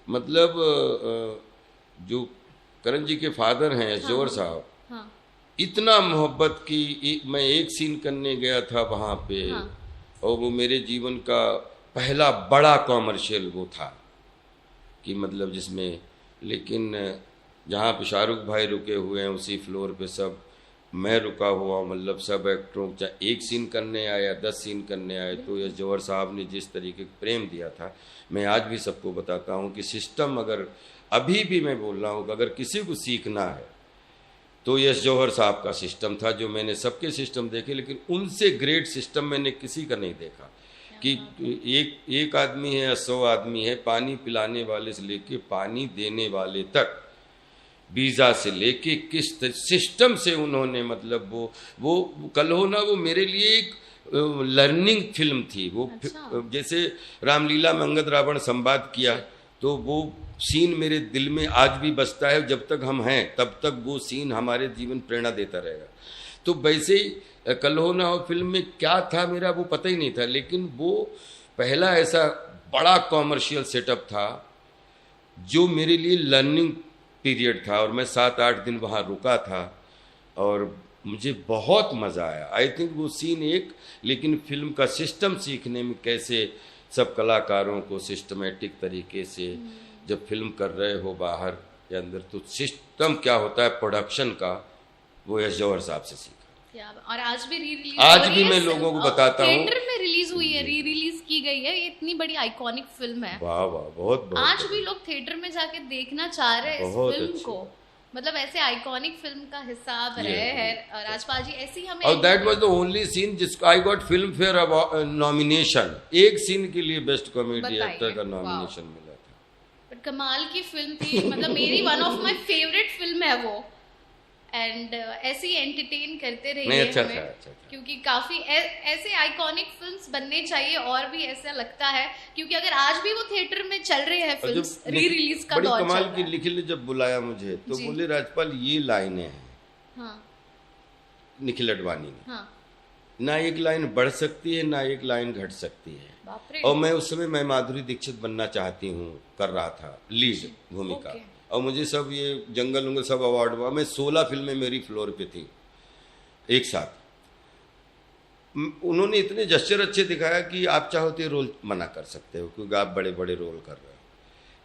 मतलब जो करण जी के फादर हैं जौहर साहब, इतना मोहब्बत की। मैं एक सीन करने गया था वहाँ पे, और वो मेरे जीवन का पहला बड़ा कॉमर्शियल वो था कि मतलब जिसमें, लेकिन जहाँ पे शाहरुख भाई रुके हुए हैं उसी फ्लोर पे सब मैं रुका हुआ, मतलब सब एक्टरों, चाहे एक सीन करने आए या 10 सीन करने आए, तो यश जौहर साहब ने जिस तरीके का प्रेम दिया था, मैं आज भी सबको बताता हूँ कि सिस्टम, अगर अभी भी मैं बोल रहा हूँ कि अगर किसी को सीखना है तो यश जौहर साहब का सिस्टम था। जो मैंने सबके सिस्टम देखे, लेकिन उनसे ग्रेट सिस्टम मैंने किसी का नहीं देखा कि एक आदमी है या 100 आदमी है, पानी पिलाने वाले से लेके पानी देने वाले तक, वीज़ा से लेके किस सिस्टम से उन्होंने, मतलब वो कल हो ना, वो मेरे लिए एक लर्निंग फिल्म थी वो। अच्छा। जैसे रामलीला में अंगद रावण संवाद किया तो वो सीन मेरे दिल में आज भी बसता है। जब तक हम हैं तब तक वो सीन हमारे जीवन प्रेरणा देता रहेगा। तो वैसे ही कल हो ना हो फिल्म में क्या था मेरा वो पता ही नहीं था, लेकिन वो पहला ऐसा बड़ा कॉमर्शियल सेटअप था जो मेरे लिए लर्निंग पीरियड था, और मैं 7-8 दिन वहाँ रुका था और मुझे बहुत मज़ा आया। आई थिंक वो सीन एक, लेकिन फिल्म का सिस्टम सीखने में कैसे सब कलाकारों को सिस्टमेटिक तरीके से जब फिल्म कर रहे हो बाहर या अंदर, तो सिस्टम क्या होता है प्रोडक्शन का, वो यश जौहर साहब से सीखा। और आज भी री रिलीज, आज भी मैं लोगों को बताता हूँ, थिएटर में रिलीज हुई है, री रिलीज की गई है, ये इतनी बड़ी आइकॉनिक फिल्म है। वाह वाह, बहुत बहुत आज भी लोग थिएटर में जाके देखना चाह रहे हैं इस फिल्म को। मतलब ऐसे आइकॉनिक फिल्म का हिस्सा आप रहे हैं राजपाल जी, ऐसे ही हमें। और that was the only scene जिसको I got Filmfare nomination, एक सीन के लिए बेस्ट कॉमेडी एक्टर का नॉमिनेशन मिला था। बट कमाल की फिल्म थी, मतलब मेरी one of my favourite film है वो। एंड ऐसे ही एंटरटेन करते रहिए हमें, अच्छा। क्योंकि काफी ऐसे आइकॉनिक फिल्म्स बनने चाहिए, और भी ऐसा लगता है क्योंकि अगर आज भी वो थिएटर में चल रहे हैं फिल्म्स, री रिलीज का दौर कमाल की निखिल ने जब बुलाया मुझे तो बोले राजपाल ये लाइनें हैं, हाँ, निखिल अडवाणी ने, हाँ, ना एक लाइन बढ़ सकती है ना एक लाइन घट सकती है। और मैं उस समय मैं माधुरी दीक्षित बनना चाहती हूँ, कर रहा था लीड भूमिका, और मुझे सब ये जंगल उंगल सब अवार्ड हुआ। मैं 16 फिल्में मेरी फ्लोर पे थी एक साथ। उन्होंने इतने जेस्चर अच्छे दिखाया कि आप चाहो तो रोल मना कर सकते हो क्योंकि आप बड़े बड़े रोल कर रहे हो,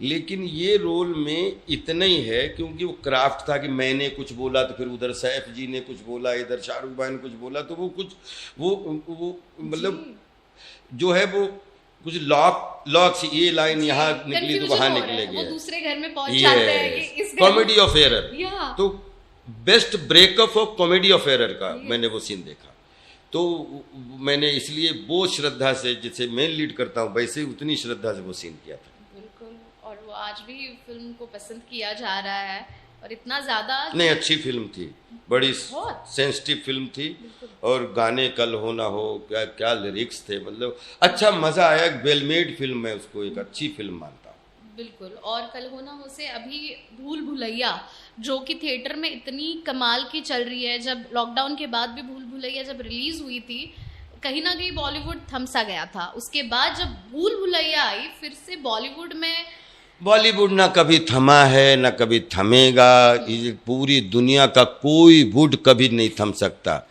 लेकिन ये रोल में इतना ही है क्योंकि वो क्राफ्ट था कि मैंने कुछ बोला तो फिर उधर सैफ जी ने कुछ बोला, इधर शाहरुख भाई ने कुछ बोला, तो वो कुछ वो मतलब जो है वो कुछ लॉक से ये लाइन यहाँ निकली तो वहां निकलेगी, वो दूसरे घर में पहुंच जाते हैं कि इस कॉमेडी ऑफ एरर। तो best breakup of comedy of error का मैंने वो सीन देखा, तो मैंने इसलिए वो श्रद्धा से, जिसे मैं लीड करता हूँ वैसे उतनी श्रद्धा से वो सीन किया था। बिल्कुल, और वो आज भी फिल्म को पसंद किया जा रहा है, और इतना ज्यादा नहीं, अच्छी फिल्म थी, बड़ी सेंसिटिव फिल्म थी, और गाने कल हो ना हो, क्या क्या लिरिक्स थे, मतलब अच्छा मजा आया। वेल मेड फिल्म है, उसको एक अच्छी फिल्म मानता हूँ। बिल्कुल, और कल हो ना हो से अभी भूल भुलैया जो कि थिएटर में इतनी कमाल की चल रही है, जब लॉकडाउन के बाद भी भूल भुलैया जब रिलीज हुई थी कहीं ना कहीं बॉलीवुड थमसा गया था। उसके बाद जब भूल भुलैया आई, फिर से बॉलीवुड ना कभी थमा है ना कभी थमेगा। पूरी दुनिया का कोई वुड कभी नहीं थम सकता।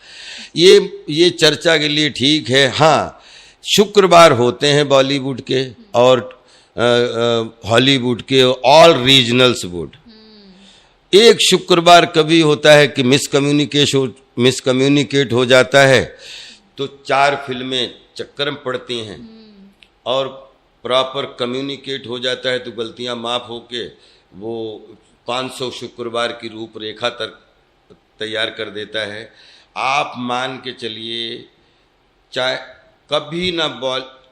ये चर्चा के लिए ठीक है। हाँ, शुक्रवार होते हैं बॉलीवुड के और हॉलीवुड के, ऑल रीजनल्स वुड। एक शुक्रवार कभी होता है कि मिसकम्युनिकेट हो जाता है, तो 4 फिल्में चक्कर में पड़ती हैं, और प्रॉपर कम्युनिकेट हो जाता है तो गलतियां माफ होके वो 500 शुक्रवार की रूपरेखा तक तैयार कर देता है। आप मान के चलिए, चाहे कभी ना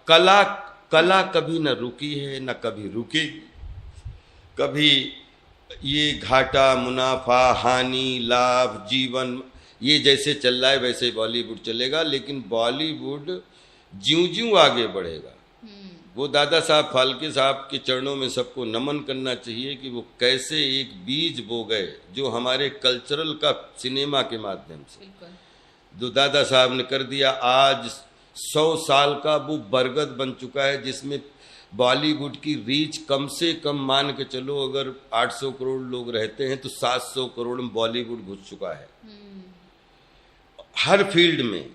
कला कभी ना रुकी है ना कभी रुकेगी। कभी ये घाटा मुनाफा हानि लाभ जीवन ये जैसे चल रहा है वैसे बॉलीवुड चलेगा, लेकिन बॉलीवुड ज्यों-ज्यों आगे बढ़ेगा। वो दादा साहब फाल्के साहब के चरणों में सबको नमन करना चाहिए कि वो कैसे एक बीज बो गए जो हमारे कल्चरल का सिनेमा के माध्यम से जो दादा साहब ने कर दिया। आज 100 साल का वो बरगद बन चुका है, जिसमें बॉलीवुड की रीच कम से कम मान के चलो, अगर 800 करोड़ लोग रहते हैं तो 700 करोड़ में बॉलीवुड घुस चुका है हर फील्ड में।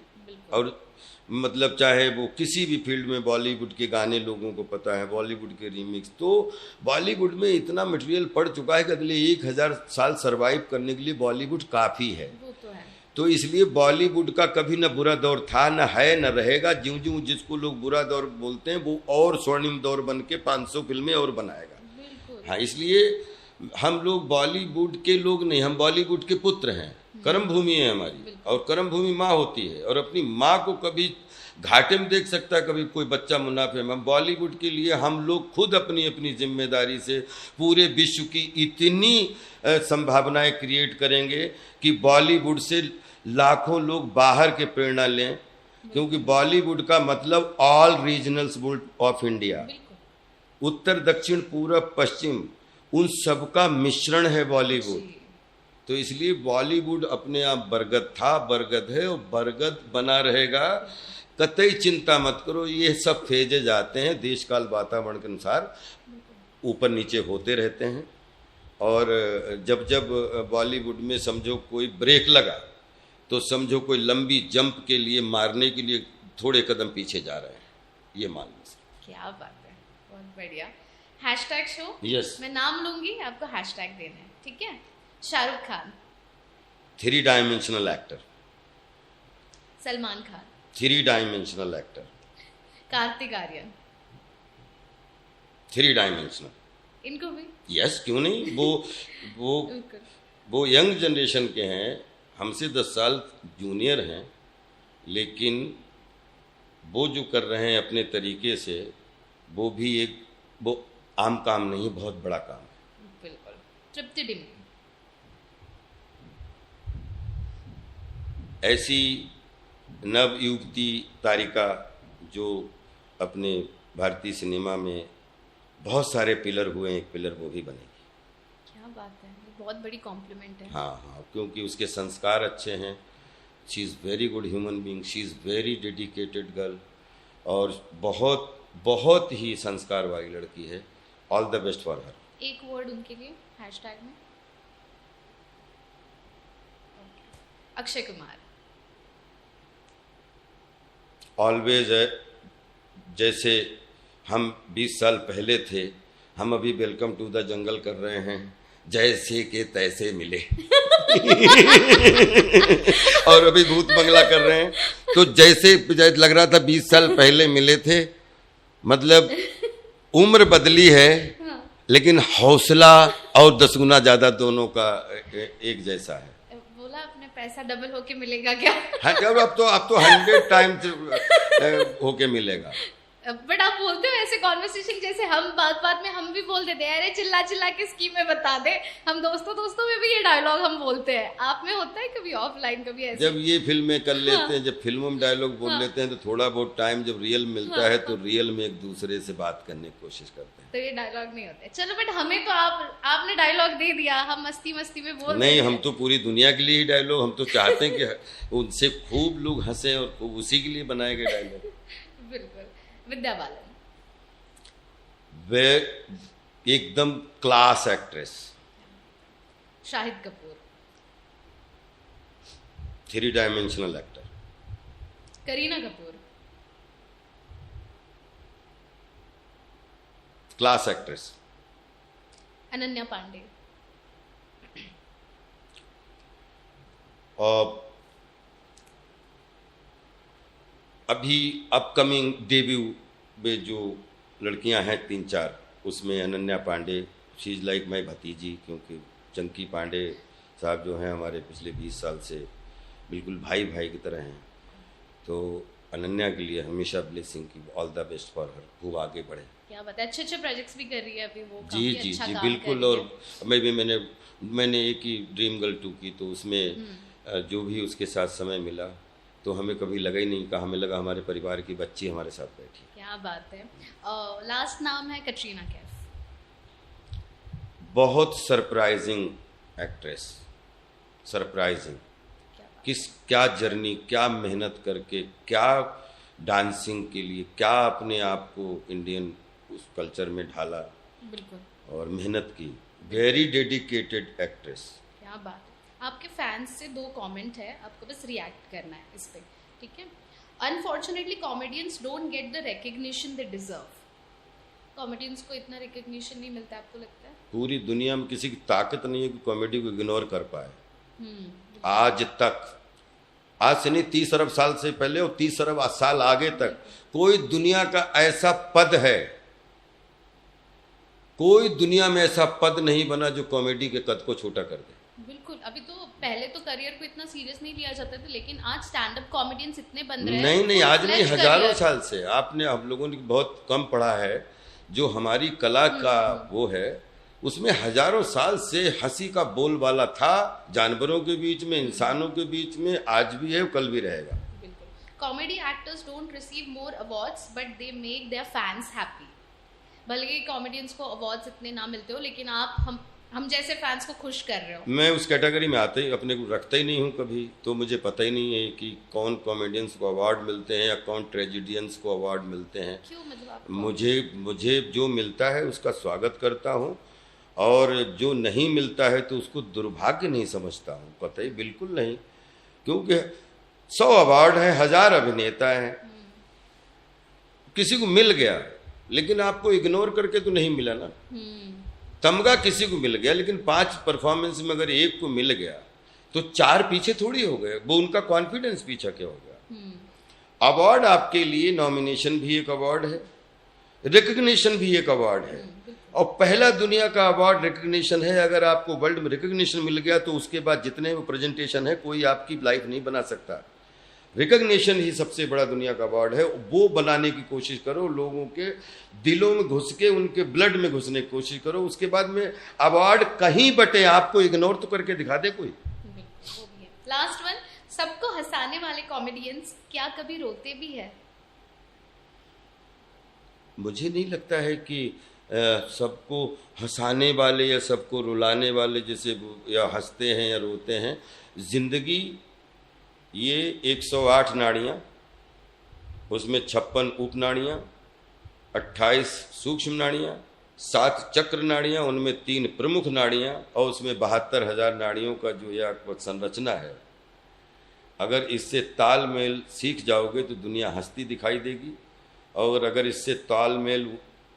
और मतलब चाहे वो किसी भी फील्ड में, बॉलीवुड के गाने लोगों को पता है, बॉलीवुड के रीमिक्स, तो बॉलीवुड में इतना मटेरियल पड़ चुका है कि अगले 1000 साल सरवाइव करने के लिए बॉलीवुड काफ़ी है। तो इसलिए बॉलीवुड का कभी ना बुरा दौर था, ना है, ना रहेगा। ज्यों-ज्यों जिसको लोग बुरा दौर बोलते हैं वो और स्वर्णिम दौर बन के 500 फिल्में और बनाएगा। हाँ, इसलिए हम लोग बॉलीवुड के लोग नहीं, हम बॉलीवुड के पुत्र हैं। कर्म भूमि है हमारी, और कर्म भूमि माँ होती है, और अपनी माँ को कभी घाटे में देख सकता है, कभी कोई बच्चा मुनाफे में। बॉलीवुड के लिए हम लोग खुद अपनी अपनी जिम्मेदारी से पूरे विश्व की इतनी संभावनाएं क्रिएट करेंगे कि बॉलीवुड से लाखों लोग बाहर के प्रेरणा लें, क्योंकि बॉलीवुड का मतलब ऑल रीजनल्स ऑफ इंडिया, उत्तर दक्षिण पूरब पश्चिम, उन सबका मिश्रण है बॉलीवुड। तो इसलिए बॉलीवुड अपने आप बरगद था, बरगद है और बरगद बना रहेगा। कतई चिंता मत करो, ये सब फेजेज आते हैं, देश काल वातावरण के अनुसार ऊपर नीचे होते रहते हैं। और जब जब बॉलीवुड में समझो कोई ब्रेक लगा तो समझो कोई लंबी जंप के लिए मारने के लिए थोड़े कदम पीछे जा रहे हैं, ये मान लो। क्या बात है, बहुत बढ़िया। हैशटैग शो, यस, मैं नाम लूंगी, आपको हैशटैग देना है, ठीक है? Shahrukh Khan, 3 dimensional actor. Salman Khan, 3 dimensional actor. Kartik Aaryan, 3 dimensional. इनको भी यस, क्यों नहीं, वो यंग जनरेशन के हैं, हमसे 10 साल जूनियर हैं, लेकिन वो जो कर रहे हैं अपने तरीके से, वो भी वो आम काम नहीं, बहुत बड़ा काम है। बिल्कुल। तृप्ति डिमरी, ऐसी नव युवती तारिका जो अपने भारतीय सिनेमा में बहुत सारे पिलर हुए हैं, एक पिलर वो भी बनेगी। क्या बात है, बहुत बड़ी कॉम्प्लीमेंट है। हाँ, क्योंकि उसके संस्कार अच्छे हैं। She is very good human being, she is very dedicated girl, और बहुत बहुत ही संस्कार वाली लड़की है। All the best for her. एक वर्ड उनके लिए हैशटैग में। अक्षय कुमार, ऑलवेज है, जैसे हम 20 साल पहले थे, हम अभी वेलकम टू द जंगल कर रहे हैं, जैसे के तैसे मिले और अभी भूत बंगला कर रहे हैं, तो जैसे लग रहा था 20 साल पहले मिले थे। मतलब उम्र बदली है, लेकिन हौसला और 10 गुना ज्यादा दोनों का एक जैसा है। बोला अपने पैसा डबल होके मिलेगा क्या? हाँ, अब तो 100 टाइम्स होके मिलेगा। बट आप बोलते हो ऐसे कॉन्वर्सेशन जैसे हम बात में हम भी बोल देते हैं, अरे चिल्ला चिल्ला के स्कीमें बता दे। हम दोस्तों में भी ये डायलॉग हम बोलते हैं। आप में होता है कभी ऑफलाइन, कभी ऐसे? जब ये फिल्में कर लेते हैं, जब फिल्मों में डायलॉग बोल लेते हैं, तो थोड़ा बहुत टाइम जब रियल मिलता है तो रियल में एक दूसरे से बात करने की कोशिश करते हैं। तो ये डायलॉग नहीं होते। चलो, बट हमें तो आपने डायलॉग दे दिया, हम मस्ती में बोल नहीं, हम तो पूरी दुनिया के लिए ही डायलॉग, हम तो चाहते हैं कि उनसे खूब लोग हंसें और खूब उसी के लिए बनाए गए डायलॉग। बिल्कुल। विद्या बालन, वे एकदम class actress. Shahid Kapoor, 3 dimensional actor. Kareena Kapoor, class actress. Ananya Panday, और अभी अपकमिंग डेब्यू में जो लड़कियां हैं 3-4, उसमें Ananya Panday, she is like my भतीजी, क्योंकि चंकी पांडे साहब जो हैं हमारे पिछले 20 साल से बिल्कुल भाई की तरह हैं। तो अनन्या के लिए हमेशा ब्लेसिंग की, all the best for her, खूब आगे बढ़े। क्या बात है, अच्छे प्रोजेक्ट्स भी कर रही है अभी वो। जी जी जी, बिल्कुल। और मैंने एक ही ड्रीम गर्ल 2 की, तो उसमें जो भी उसके साथ समय मिला तो हमें कभी लगा ही नहीं, हमें लगा हमारे परिवार की बच्ची हमारे साथ बैठी। क्या बात है। लास्ट नाम है कटरीना कैफ। बहुत सरप्राइजिंग एक्ट्रेस, सरप्राइजिंग। क्या जर्नी, क्या मेहनत करके, क्या डांसिंग के लिए, क्या अपने आप को इंडियन उस कल्चर में ढाला। बिल्कुल। और मेहनत की, वेरी डेडिकेटेड एक्ट्रेस। क्या बात है। आपके फैंस से 2 कमेंट है, आपको बस रिएक्ट करना है इस पे, ठीक है? Unfortunately comedians don't get the recognition they deserve. Comedians को इतना रिकग्निशन नहीं मिलता, आपको लगता है? पूरी दुनिया में किसी की ताकत नहीं है कि कॉमेडी को इग्नोर कर पाए आज तक। आज से नहीं, 30 अरब साल से पहले और 30 अरब साल आगे तक कोई दुनिया का ऐसा पद है, कोई दुनिया में ऐसा पद नहीं बना जो कॉमेडी के कद को छोटा कर दे। बिल्कुल। अभी तो पहले तो करियर को इतना सीरियस नहीं लिया जाता था, लेकिन आज स्टैंड अप कॉमेडियंस इतने बन रहे हैं। नहीं, आज नहीं, हजारों साल से। आपने, हम लोगों ने बहुत कम पढ़ा है, जो हमारी कला का वो है, उसमें हजारों साल से हंसी का बोलबाला था, जानवरों के बीच में, इंसानों के बीच में, आज भी है, कल भी रहेगा। Comedy actors don't receive more awards but they make their fans happy. भले ही कॉमेडियंस को अवार्ड्स इतने ना मिलते हो, लेकिन आप हम जैसे फैंस को खुश कर रहे हो। मैं उस कैटेगरी में आते ही अपने को रखता ही नहीं हूँ कभी, तो मुझे पता ही नहीं है कि कौन कॉमेडियंस को अवार्ड मिलते हैं या कौन ट्रेजिडियंस को अवार्ड मिलते हैं। क्यों, मतलब मुझे जो मिलता है उसका स्वागत करता हूँ, और जो नहीं मिलता है तो उसको दुर्भाग्य नहीं समझता हूँ, कतई बिल्कुल नहीं। क्योंकि 100 अवार्ड है, 1000 अभिनेता हैं, किसी को मिल गया लेकिन आपको इग्नोर करके तो नहीं मिला ना। तमगा किसी को मिल गया, लेकिन 5 परफॉर्मेंस में अगर एक को मिल गया तो 4 पीछे थोड़ी हो गए, वो उनका कॉन्फिडेंस पीछे क्या हो गया। अवार्ड आपके लिए नॉमिनेशन भी एक अवार्ड है, रिकग्निशन भी एक अवार्ड है, और पहला दुनिया का अवार्ड रिकग्निशन है। अगर आपको वर्ल्ड में रिकग्निशन मिल गया तो उसके बाद जितने भी प्रेजेंटेशन है कोई आपकी लाइफ नहीं बना सकता। रिकग्निशन ही सबसे बड़ा दुनिया का अवार्ड है, वो बनाने की कोशिश करो, लोगों के दिलों में घुस के उनके ब्लड में घुसने की कोशिश करो। उसके बाद में अवार्ड कहीं बटे, आपको इग्नोर तो करके दिखा दे कोई। लास्ट वन, सबको हंसाने वाले कॉमेडियंस क्या कभी रोते भी है? मुझे नहीं लगता है कि सबको हंसाने वाले या सबको रुलाने वाले जैसे या हंसते हैं या रोते हैं। जिंदगी ये 108 नाड़ियाँ, उसमें 56 उप नाड़ियाँ, 28 सूक्ष्म नाड़ियाँ, 7 चक्र नाड़ियाँ, उनमें 3 प्रमुख नाड़ियाँ, और उसमें 72,000 नाड़ियों का जो यह संरचना है। अगर इससे तालमेल सीख जाओगे तो दुनिया हंसती दिखाई देगी, और अगर इससे तालमेल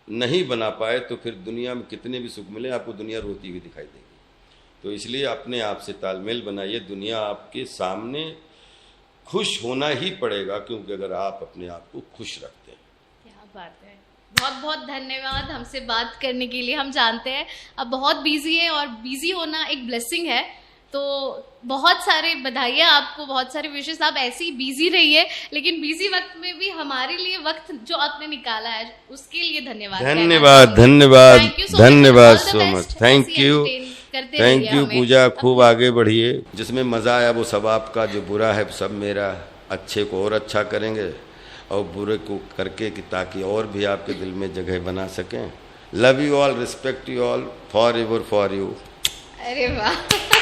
नहीं बना पाए तो फिर दुनिया में कितने भी सुख मिले आपको दुनिया रोती हुई दिखाई देगी। तो इसलिए अपने आप से तालमेल बनाइए, दुनिया आपके सामने खुश होना ही पड़ेगा, क्योंकि अगर आप अपने आप को खुश रखते हैं। क्या बात है, बहुत बहुत धन्यवाद हमसे बात करने के लिए। हम जानते हैं अब बहुत बिजी है, और बिजी होना एक ब्लेसिंग है, तो बहुत सारे बधाइयाँ आपको, बहुत सारे विशेष। आप ऐसे ही बिजी रहिए, लेकिन बिजी वक्त में भी हमारे लिए वक्त जो आपने निकाला है उसके लिए धन्यवाद। धन्यवाद धन्यवाद धन्यवाद सो मच, थैंक यू पूजा, खूब आगे बढ़िए। जिसमें मज़ा आया वो सब आपका, जो बुरा है सब मेरा। अच्छे को और अच्छा करेंगे और बुरे को करके कि ताकि और भी आपके दिल में जगह बना सकें। Love you all, respect you all, for ever for you. अरे वाह।